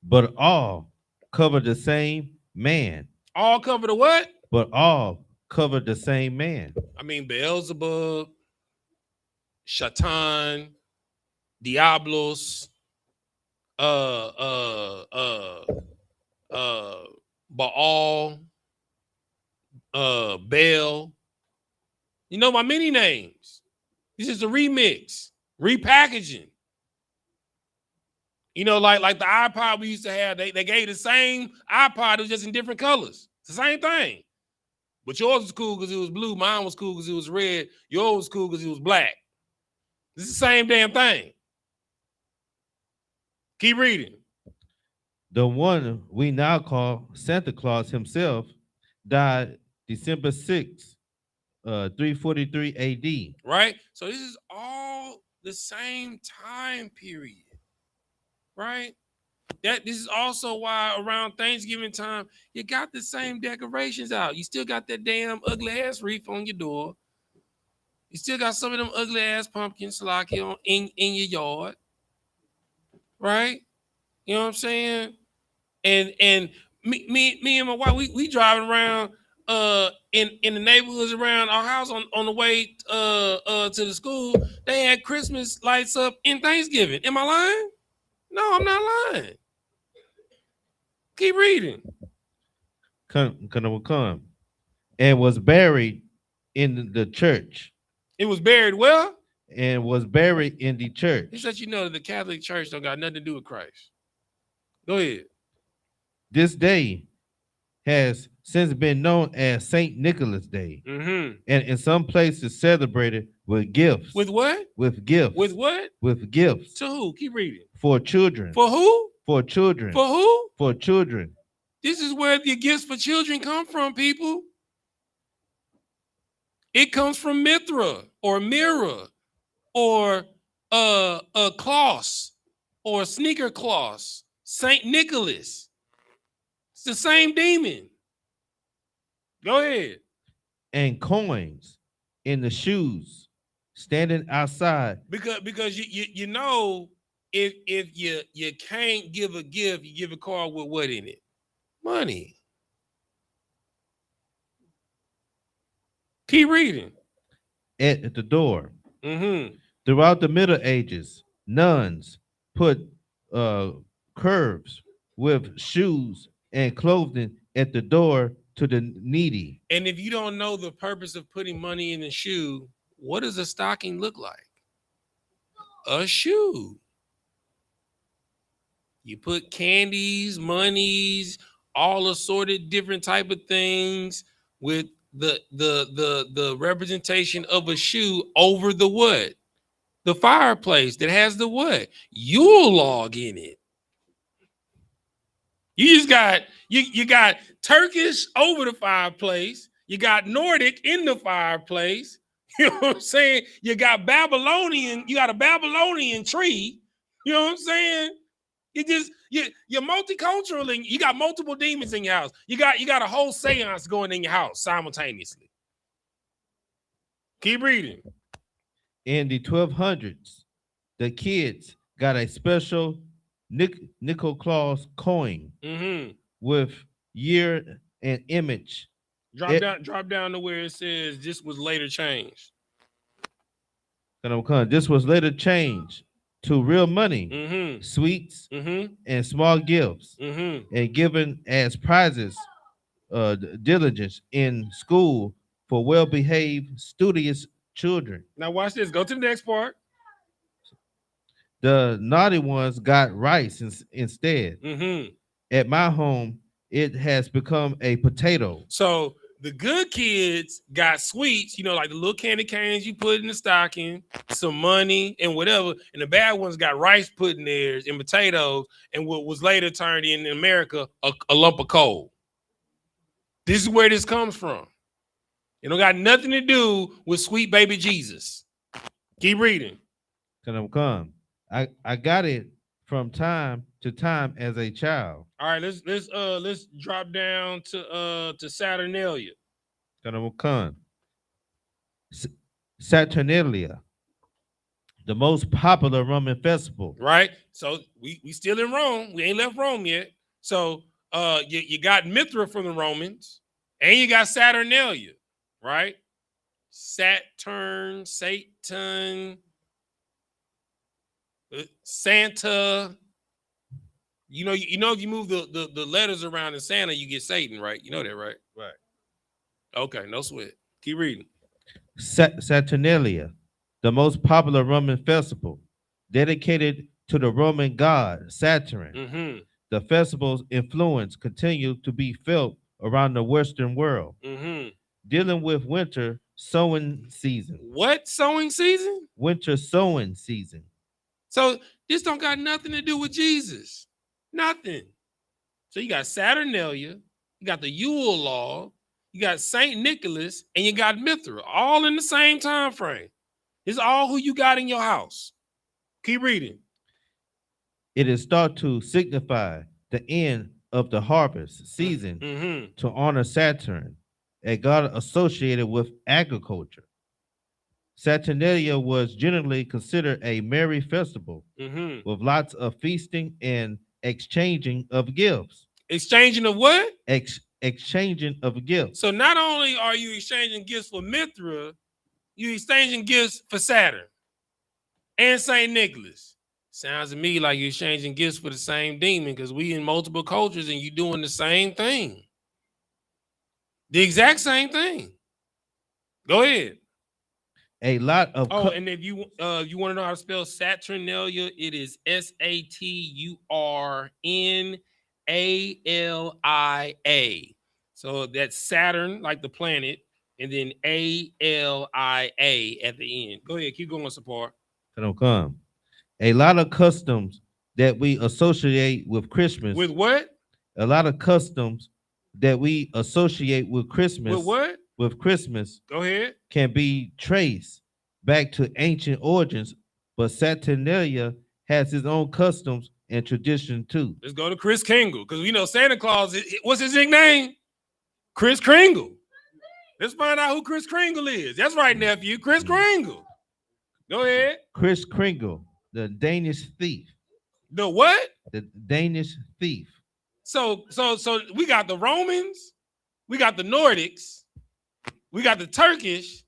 But all cover the same man. All cover the what? But all cover the same man. I mean, Beelzebub, Shaitan, Diablos, Baal, Baal. You know, by many names. This is a remix, repackaging. You know, like the iPod we used to have, they gave the same iPod, it was just in different colors. It's the same thing. But yours was cool because it was blue. Mine was cool because it was red. Yours was cool because it was black. It's the same damn thing. Keep reading. The one we now call Santa Claus himself died December 6th, 343 AD. Right? So this is all the same time period. Right? This is also why around Thanksgiving time, you got the same decorations out. You still got that damn ugly ass wreath on your door. You still got some of them ugly ass pumpkins like in your yard. Right? You know what I'm saying? And me and my wife, we driving around in the neighborhoods around our house on the way to the school. They had Christmas lights up in Thanksgiving. Am I lying? No, I'm not lying. Keep reading. Come. And was buried in the church. It was buried well? And was buried in the church. Just let you know that the Catholic Church don't got nothing to do with Christ. Go ahead. This day has since been known as Saint Nicholas Day. Mm-hmm. And in some places celebrated with gifts. With what? With gifts. With what? With gifts. To who? Keep reading. For children. For who? For children. For who? For children. This is where the gifts for children come from, people. It comes from Mithra or Mira or Claus or Sneaker Claus, Saint Nicholas. It's the same demon. Go ahead. And coins in the shoes standing outside. Because you know if you can't give a gift, you give a card with what in it? Money. Keep reading. At the door. Mm-hmm. Throughout the Middle Ages, nuns put curves with shoes and clothing at the door to the needy. And if you don't know the purpose of putting money in a shoe, what does a stocking look like? A shoe. You put candies, monies, all assorted different type of things with the representation of a shoe over the what? The fireplace that has the what? Yule log in it. You just got you got Turkish over the fireplace. You got Nordic in the fireplace. You know what I'm saying? You got Babylonian. You got a Babylonian tree. You know what I'm saying? You're multicultural and you got multiple demons in your house. You got a whole seance going in your house simultaneously. Keep reading. In the 1200s, the kids got a special nickel claws coin with year and image. Drop down to where it says this was later changed. This was later changed to real money, sweets, and small gifts, and given as prizes, diligence in school for well-behaved, studious children. Now watch this. Go to the next part. The naughty ones got rice instead. At my home, it has become a potato. So the good kids got sweets, you know, like the little candy canes you put in the stocking, some money and whatever. And the bad ones got rice put in theirs and potatoes and what was later turned in America, a lump of coal. This is where this comes from. It don't got nothing to do with sweet baby Jesus. Keep reading. I got it from time to time as a child. All right, let's drop down to Saturnalia. Saturnalia, the most popular Roman festival. Right. So we still in Rome. We ain't left Rome yet. So you got Mithra from the Romans, and you got Saturnalia, right? Saturn, Satan, Santa. You know, if you move the letters around in Santa, you get Satan, right? You know that, right? Right. Okay, no sweat. Keep reading. Saturnalia, the most popular Roman festival, dedicated to the Roman god Saturn. The festival's influence continued to be felt around the Western world, dealing with winter sowing season. What sowing season? Winter sowing season. So this don't got nothing to do with Jesus. Nothing. So you got Saturnalia, you got the Yule log, you got Saint Nicholas, and you got Mithra, all in the same time frame. It's all who you got in your house. Keep reading. It is thought to signify the end of the harvest season to honor Saturn, a god associated with agriculture. Saturnalia was generally considered a merry festival with lots of feasting and exchanging of gifts. Exchanging of what? Exchanging of gifts. So not only are you exchanging gifts for Mithra, you exchanging gifts for Saturn and Saint Nicholas. Sounds to me like you're exchanging gifts for the same demon because we in multiple cultures and you doing the same thing. The exact same thing. Go ahead. A lot of and if you want to know how to spell Saturnalia, it is Saturnalia. So that's Saturn, like the planet, and then ALIA at the end. Go ahead, keep going, support. A lot of customs that we associate with Christmas. With what? A lot of customs that we associate with Christmas. With what? With Christmas. Go ahead. Can be traced back to ancient origins, but Saturnalia has his own customs and tradition too. Let's go to Kris Kringle, because we know Santa Claus, what's his nickname? Kris Kringle. Let's find out who Kris Kringle is. That's right, nephew. Kris Kringle. Go ahead. Kris Kringle, the Danish thief. The what? The Danish thief. So we got the Romans, we got the Nordics, we got the Turkish.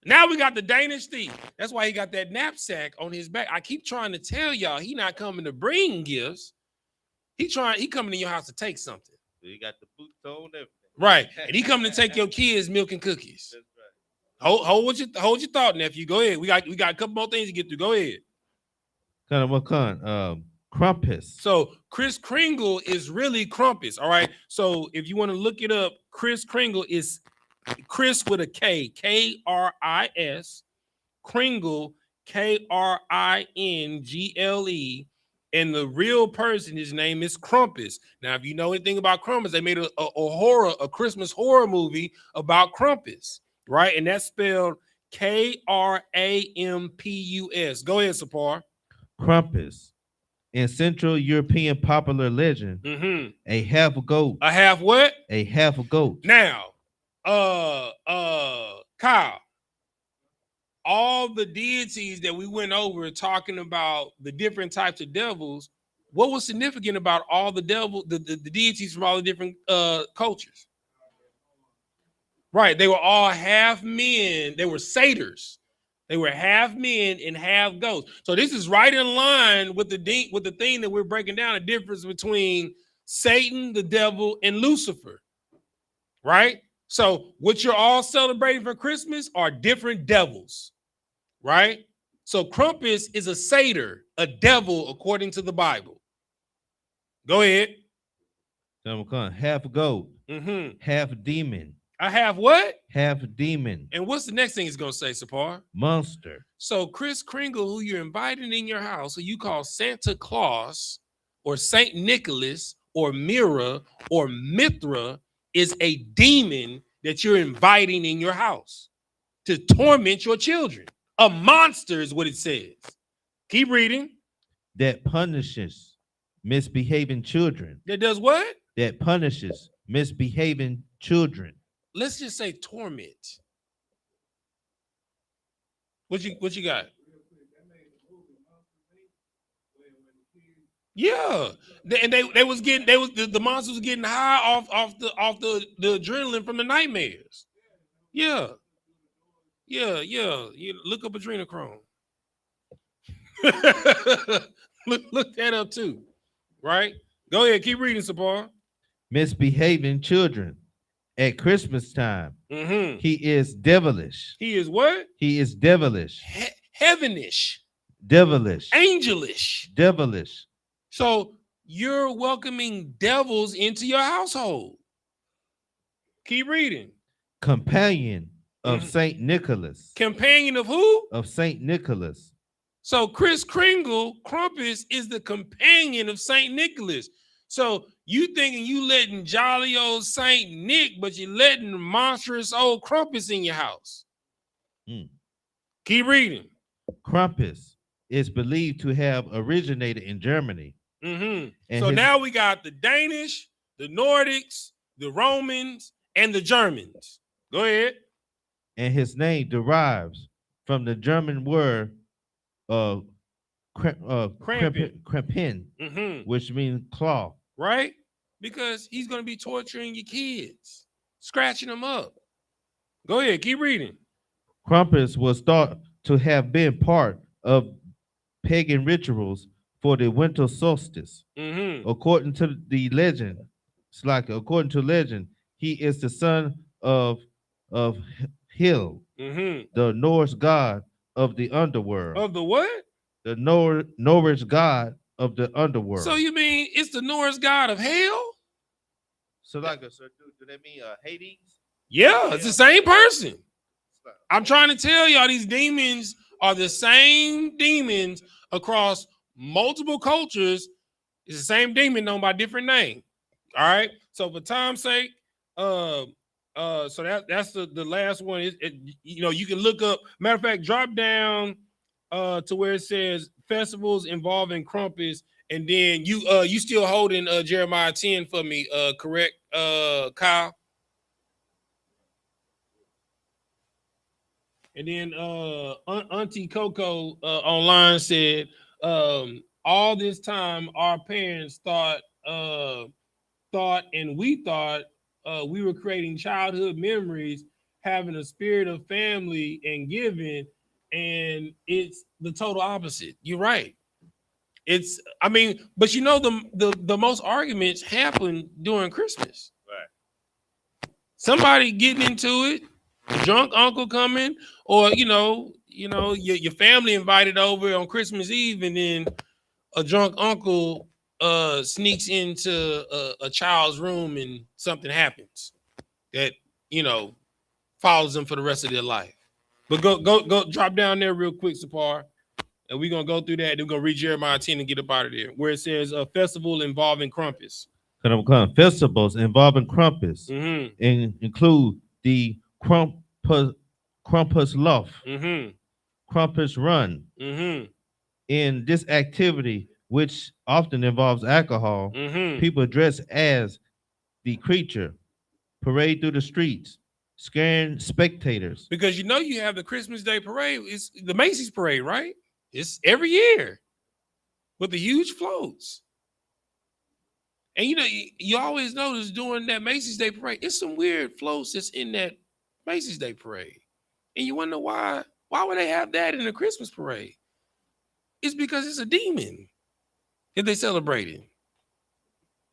Now we got the Danish thief. That's why he got that knapsack on his back. I keep trying to tell y'all, he not coming to bring gifts. He coming to your house to take something. You got the boots on, everything. Right, and he coming to take your kids milk and cookies. That's right. Hold your thought, nephew. Go ahead. We got a couple more things to get through. Go ahead. Krampus. So Kris Kringle is really Krampus. All right. So if you want to look it up, Kris Kringle is Chris with a K, K-R-I-S, Kringle, K-R-I-N-G-L-E. And the real person, his name is Krampus. Now, if you know anything about Krampus, they made a Christmas horror movie about Krampus, right? And that's spelled K-R-A-M-P-U-S. Go ahead, Sapar. Krampus. In Central European popular legend, a half goat. A half what? A half goat. Now, Kyle, all the deities that we went over talking about the different types of devils, what was significant about all the the deities from all the different cultures? Right, they were all half men. They were satyrs. They were half men and half ghosts. So this is right in line with the thing that we're breaking down, the difference between Satan, the devil, and Lucifer. Right? So what you're all celebrating for Christmas are different devils. Right? So Krampus is a satyr, a devil, according to the Bible. Go ahead. Half goat, half demon. I have what? Half demon. And what's the next thing he's going to say, Sapar? Monster. So Kris Kringle, who you're inviting in your house, who you call Santa Claus or Saint Nicholas or Mira or Mithra, is a demon that you're inviting in your house to torment your children. A monster is what it says. Keep reading. That punishes misbehaving children. That does what? That punishes misbehaving children. Let's just say torment. What you got? Yeah, the monsters was getting high off the adrenaline from the nightmares. Yeah. You look up adrenochrome. look that up too. Right? Go ahead, keep reading, Sapar. Misbehaving children. At Christmas time, he is devilish. He is what? He is devilish. Heavenish. Devilish. Angelish. Devilish. So you're welcoming devils into your household. Keep reading. Companion of Saint Nicholas. Companion of who? Of Saint Nicholas. So Kris Kringle, Krampus, is the companion of Saint Nicholas. So you thinking you letting jolly old Saint Nick, but you're letting monstrous old Krampus in your house. Keep reading. Krampus is believed to have originated in Germany. So now we got the Danish, the Nordics, the Romans, and the Germans. Go ahead. And his name derives from the German word Krempen, which means claw. Right? Because he's going to be torturing your kids, scratching them up. Go ahead, keep reading. Krampus was thought to have been part of pagan rituals for the winter solstice. According to the legend, he is the son of Hel, the Norse god of the underworld. Of the what? The Norse god of the underworld. So you mean it's the Norse god of hell? So do that mean Hades? Yeah, it's the same person. I'm trying to tell y'all these demons are the same demons across multiple cultures. It's the same demon known by different name. All right. So for time's sake, so that's the last one. You can look up. Matter of fact, drop down to where it says festivals involving Krampus, and then you still holding Jeremiah 10 for me, correct, Kyle? And then Auntie Coco online said all this time our parents thought and we thought we were creating childhood memories, having a spirit of family and giving, and it's the total opposite. You're right. But you know, the most arguments happen during Christmas. Right. Somebody getting into it, a drunk uncle coming, or your family invited over on Christmas Eve, and then a drunk uncle sneaks into a child's room and something happens that follows them for the rest of their life. But go drop down there real quick, Sapar. And we're going to go through that. We're going to read Jeremiah 10 and get up out of there, where it says a festival involving crumpets. Festivals involving crumpets and include the Krampus Loaf, Krampus Run. In this activity, which often involves alcohol, people dress as the creature, parade through the streets, scaring spectators. Because you have the Christmas Day parade. It's the Macy's parade, right? It's every year with the huge floats. And you always notice during that Macy's Day parade, it's some weird floats that's in that Macy's Day parade. And you wonder why would they have that in the Christmas parade? It's because it's a demon that they celebrating.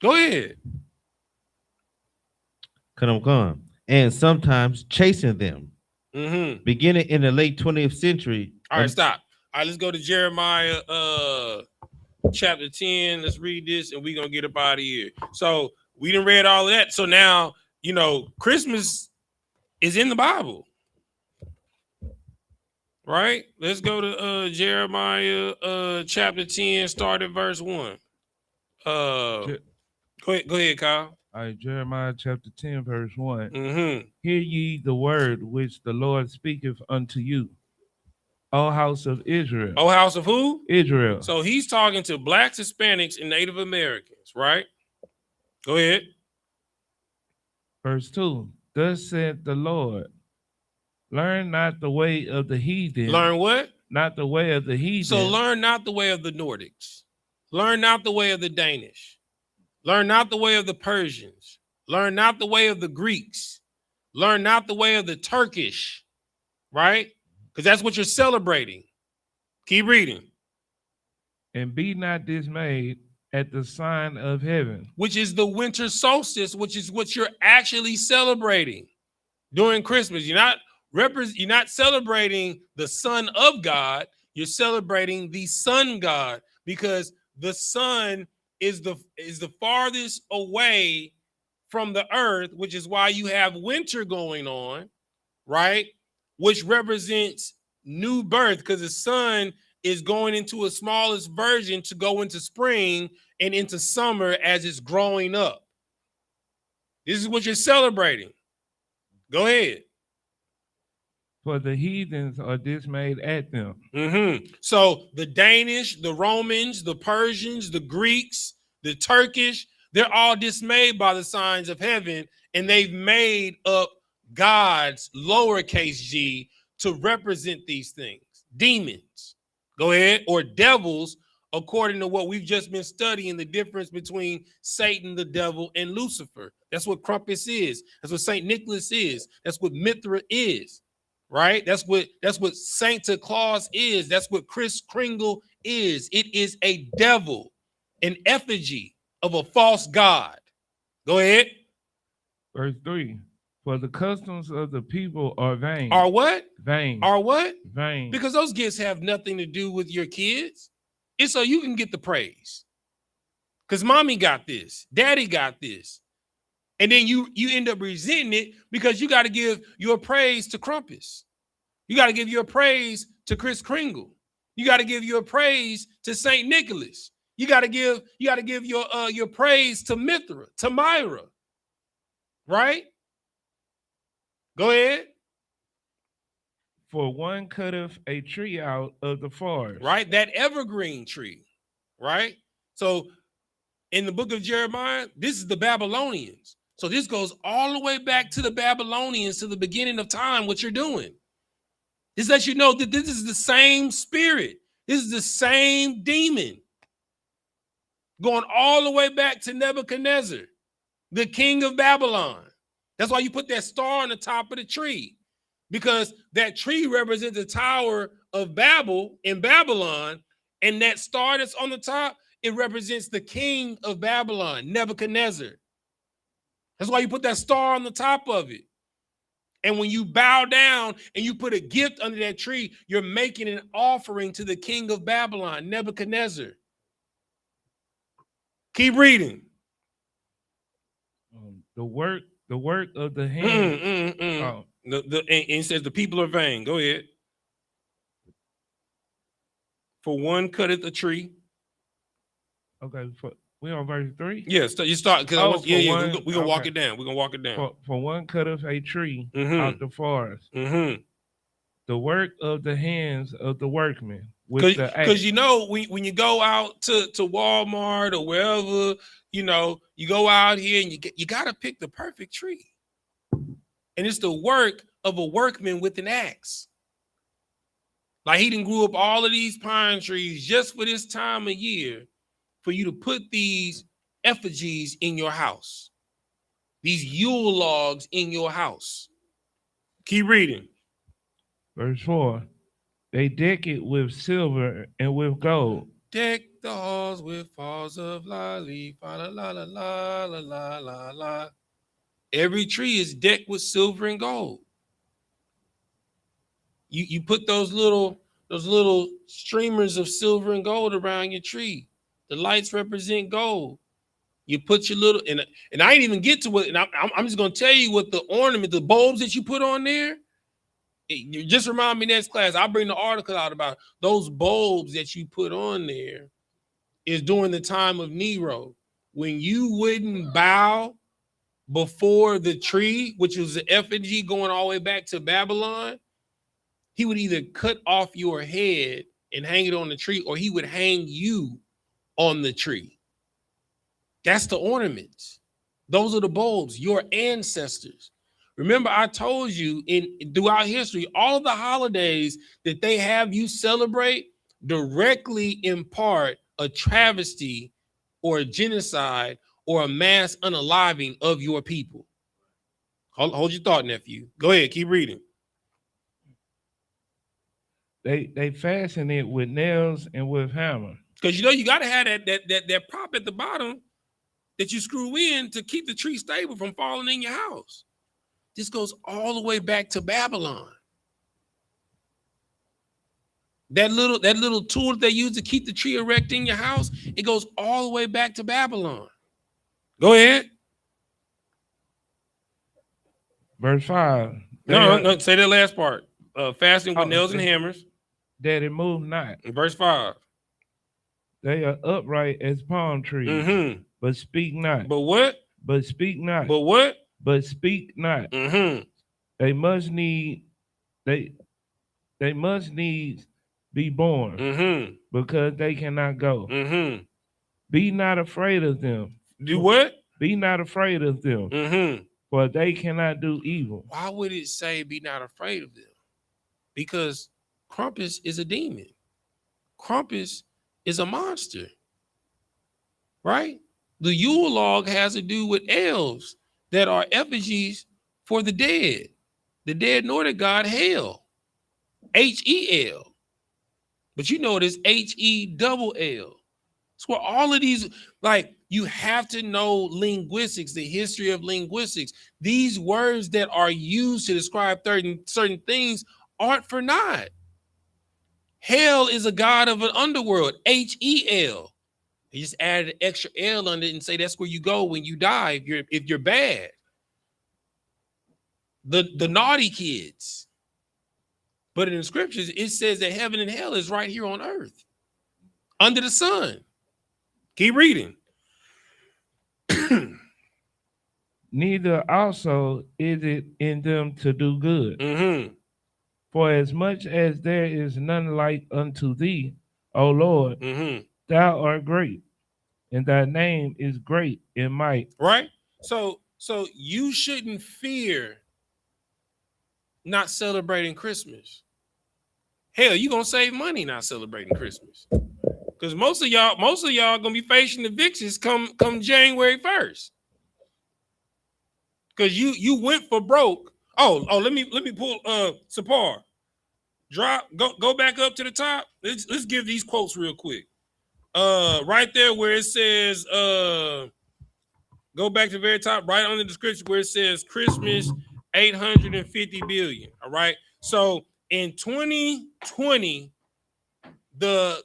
Go ahead. Come. And sometimes chasing them. Beginning in the late 20th century. All right, stop. All right, let's go to Jeremiah chapter 10. Let's read this and we're going to get up out of here. So we done read all of that. So now, Christmas is in the Bible. Right? Let's go to Jeremiah chapter 10, start at verse 1. Go ahead, Kyle. All right, Jeremiah chapter 10, verse 1. Hear ye the word which the Lord speaketh unto you, O house of Israel. O house of who? Israel. So he's talking to blacks, Hispanics, and Native Americans, right? Go ahead. Verse 2. Thus said the Lord, learn not the way of the heathen. Learn what? Not the way of the heathen. So learn not the way of the Nordics. Learn not the way of the Danish. Learn not the way of the Persians. Learn not the way of the Greeks. Learn not the way of the Turkish, right? Because that's what you're celebrating. Keep reading. And be not dismayed at the sign of heaven, which is the winter solstice, which is what you're actually celebrating during Christmas. You're not celebrating the Son of God. You're celebrating the Sun God, because the sun is the farthest away from the earth, which is why you have winter going on, right? Which represents new birth, because the sun is going into a smallest version to go into spring and into summer as it's growing up. This is what you're celebrating. Go ahead. For the heathens are dismayed at them. So the Danish, the Romans, the Persians, the Greeks, the Turkish, they're all dismayed by the signs of heaven, and they've made up gods, lowercase g, to represent these things. Demons, go ahead, or devils, according to what we've just been studying, the difference between Satan, the devil, and Lucifer. That's what Krampus is. That's what St. Nicholas is. That's what Mithra is, right? That's what Santa Claus is. That's what Kris Kringle is. It is a devil, an effigy of a false god. Go ahead. Verse 3. For the customs of the people are vain. Are what? Vain. Are what? Vain. Because those gifts have nothing to do with your kids. It's so you can get the praise. Because mommy got this. Daddy got this. And then you end up resenting it because you got to give your praise to Krampus. You got to give your praise to Kris Kringle. You got to give your praise to St. Nicholas. You got to give your praise to Mithra, to Myra. Right? Go ahead. For one cutteth a tree out of the forest. Right? That evergreen tree. Right? So in the book of Jeremiah, this is the Babylonians. So this goes all the way back to the Babylonians, to the beginning of time, what you're doing. This lets you know that this is the same spirit. This is the same demon. going all the way back to Nebuchadnezzar, the king of Babylon. That's why you put that star on the top of the tree, because that tree represents the Tower of Babel in Babylon, and that star that's on the top, it represents the king of Babylon, Nebuchadnezzar. That's why you put that star on the top of it. And when you bow down and you put a gift under that tree, you're making an offering to the king of Babylon, Nebuchadnezzar. Keep reading. The work of the hand. And it says the people are vain. Go ahead. For one cutteth a tree. Okay, we on verse 3? Yes, you start because we're gonna walk it down. We're gonna walk it down. For one cutteth a tree out the forest. The work of the hands of the workmen. Because you know, when you go out to Walmart or wherever, you know, you go out here and you gotta pick the perfect tree. And it's the work of a workman with an axe. Like he done grew up all of these pine trees just for this time of year for you to put these effigies in your house. These Yule logs in your house. Keep reading. Verse 4. They deck it with silver and with gold. Deck the halls with falls of lily, fa la la la la la la la la. Every tree is decked with silver and gold. You put those little streamers of silver and gold around your tree. The lights represent gold. You put your little and I ain't even get to what. And I'm just gonna tell you what the ornament, the bulbs that you put on there. You just remind me next class. I'll bring the article out about those bulbs that you put on there. Is during the time of Nero when you wouldn't bow before the tree, which was the effigy going all the way back to Babylon. He would either cut off your head and hang it on the tree, or he would hang you on the tree. That's the ornaments. Those are the bulbs, your ancestors. Remember, I told you throughout history, all of the holidays that they have you celebrate directly impart a travesty or a genocide or a mass unaliving of your people. Hold your thought, nephew. Go ahead, keep reading. They fasten it with nails and with hammer. Because you know you got to have that prop at the bottom that you screw in to keep the tree stable from falling in your house. This goes all the way back to Babylon. That little tool that they use to keep the tree erect in your house, it goes all the way back to Babylon. Go ahead. Verse 5. No, say that last part. Fastening with nails and hammers. That it move not. Verse 5. They are upright as palm trees, but speak not. But what? But speak not. But what? But speak not. They must needs be born because they cannot go. Be not afraid of them. Do what? Be not afraid of them, for they cannot do evil. Why would it say be not afraid of them? Because Krampus is a demon. Krampus is a monster, right? The Yule log has to do with elves that are effigies for the dead Nordic god Hel, H-E-L. But you know it is H-E-double-L. It's where all of these, like, you have to know linguistics, the history of linguistics. These words that are used to describe certain things aren't for naught. Hell is a god of an underworld, H-E-L. They just added an extra L on it and say that's where you go when you die if you're bad. The naughty kids. But in the scriptures, it says that heaven and hell is right here on earth, under the sun. Keep reading. Neither also is it in them to do good. For as much as there is none like unto thee, O Lord, thou art great, and thy name is great in might. Right? So you shouldn't fear not celebrating Christmas. Hell, you're going to save money not celebrating Christmas. Because most of y'all gonna be facing evictions come January 1st. Because you went for broke. Oh, let me pull Sapar. Go back up to the top. Let's give these quotes real quick. Right there where it says go back to the very top, right on the description where it says Christmas 850 billion. All right. So in 2020, the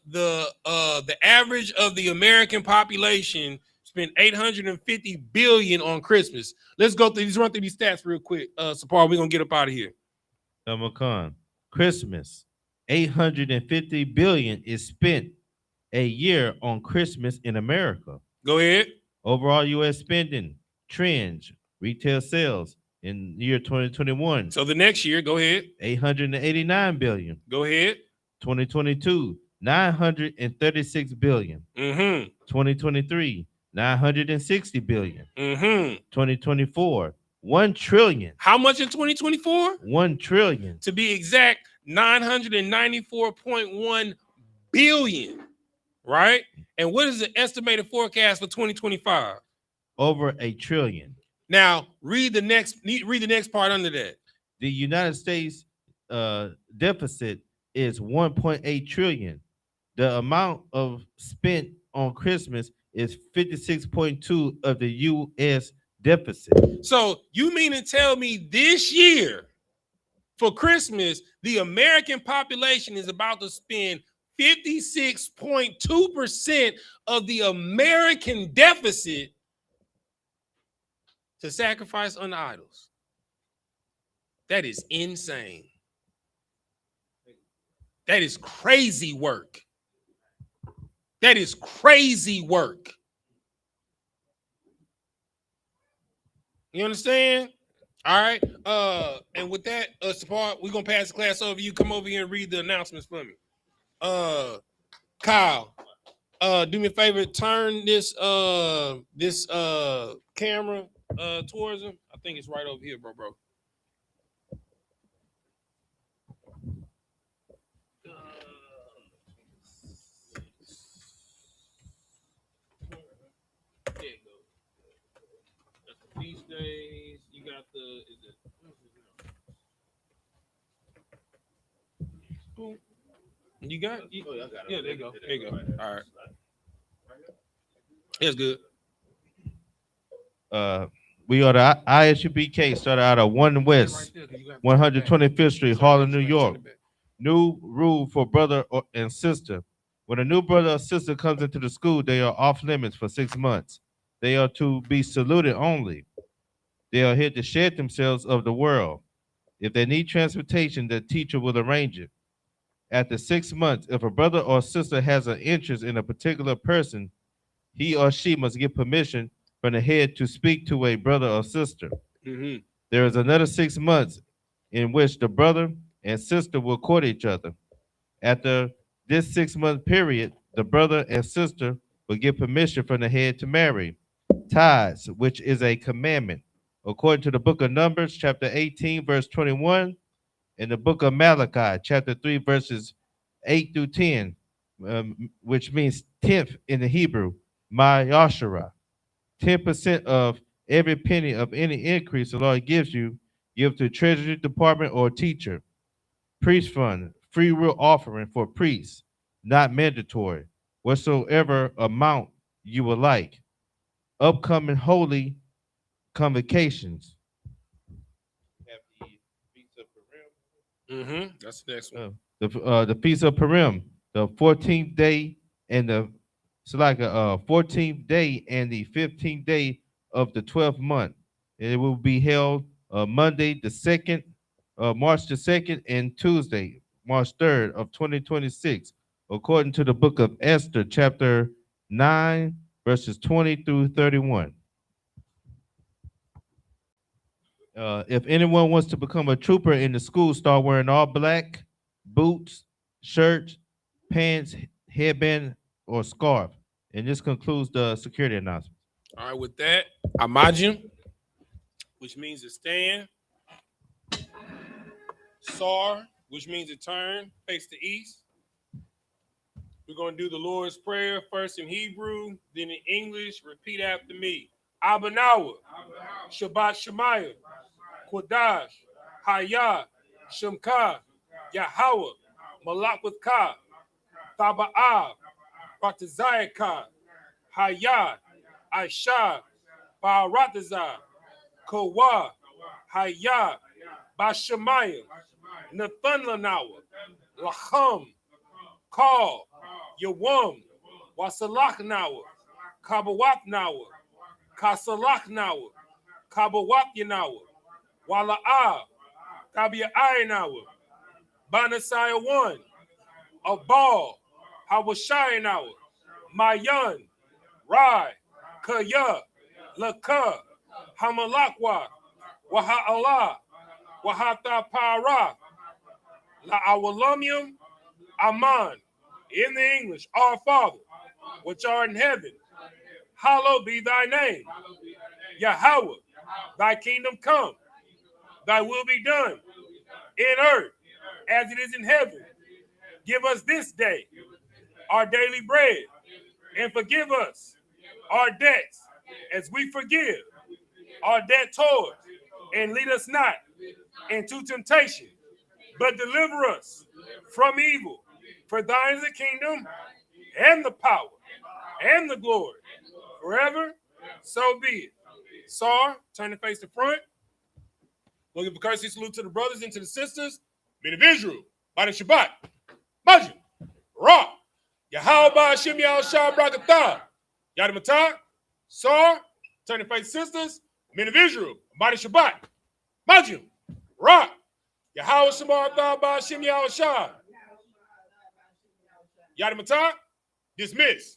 average of the American population spent 850 billion on Christmas. Let's run through these stats real quick. Sapar, we're gonna get up out of here. Khan, Christmas, 850 billion is spent a year on Christmas in America. Go ahead. Overall U.S. spending trends, retail sales in the year 2021. So the next year, go ahead. 889 billion. Go ahead. 2022, 936 billion. 2023, 960 billion. 2024, 1 trillion. How much in 2024? 1 trillion. To be exact, 994.1 billion. Right? And what is the estimated forecast for 2025? Over 1 trillion. Now, read the next part under that. The United States deficit is 1.8 trillion. The amount of spent on Christmas is 56.2 of the U.S. deficit. So you mean to tell me this year for Christmas, the American population is about to spend 56.2% of the American deficit to sacrifice on idols? That is insane. That is crazy work. That is crazy work. You understand? All right. And with that, Sapar, we're gonna pass the class over. You come over here and read the announcements for me. Kyle, do me a favor, turn this camera towards him. I think it's right over here, bro. There you go. That's the feast days. You got boom. You got it? Oh, yeah, I got it. Yeah, there you go. There you go. All right. That's good. We are the I.S.U.P.K. started out of 1 West, 125th Street, Harlem, New York. New rule for brother and sister. When a new brother or sister comes into the school, they are off limits for 6 months. They are to be saluted only. They are here to shed themselves of the world. If they need transportation, the teacher will arrange it. After 6 months, if a brother or sister has an interest in a particular person, he or she must get permission from the head to speak to a brother or sister. There is another 6 months in which the brother and sister will court each other. After this 6-month period, the brother and sister will get permission from the head to marry. Tithes, which is a commandment, according to the book of Numbers, chapter 18, verse 21, and the book of Malachi, chapter 3, verses 8 through 10, which means 10th in the Hebrew, Ma'ashara. 10% of every penny of any increase the Lord gives you, give to Treasury Department or teacher. Priest fund, free will offering for priests, not mandatory, whatsoever amount you would like. Upcoming holy convocations. That's the next one. The Feast of Purim, the 14th day and the 14th day and the 15th day of the 12th month. It will be held Monday the 2nd, March the 2nd, and Tuesday, March 3rd of 2026, according to the book of Esther, chapter 9, verses 20 through 31. If anyone wants to become a trooper in the school, start wearing all black, boots, shirts, pants, headband, or scarf. And this concludes the security announcement. All right, with that, Imagine, which means to stand. Sar, which means to turn, face the east. We're going to do the Lord's Prayer first in Hebrew, then in English. Repeat after me. Abanawa, Shabbat Shemayim, Kodash, Hayah, Shemka, Yahweh, Malak with Ka, Taba'ah, Ratazayaka, Hayah, Aisha, Ba'aratazah, Kowa, Hayah, Bashemayim, Nathan Lanawa, Lacham, Call, Yawam, Wasalach Nawa, Kabawat Nawa, Kasalach Nawa, Kabawat Yanawa, Wala'ah, Kabia'ai Nawa, Banasaya 1, Abal, Hawashai Nawa, Mayan, Rai, Kaya, Laka, Hamalakwa, Waha'Allah, Wahata Para, La'awalamium, Aman. In the English, our Father, which art in heaven, hallowed be thy name. Yahweh, thy kingdom come, thy will be done in earth as it is in heaven. Give us this day our daily bread, and forgive us our debts as we forgive our debtors, and lead us not into temptation, but deliver us from evil. For thine is the kingdom and the power and the glory forever. So be it. Sar, turn the face to front. We'll give a courtesy salute to the brothers and to the sisters. Men of Israel, by the Shabbat, Majid, Ra, Yahweh, Shem Yahshua, Brakatah, Yadamatah, Sar, turn the face to sisters. Men of Israel, by the Shabbat, Majid, Ra, Yahweh, Shemaratah, Shem Yahshua, Yadamatah, dismiss.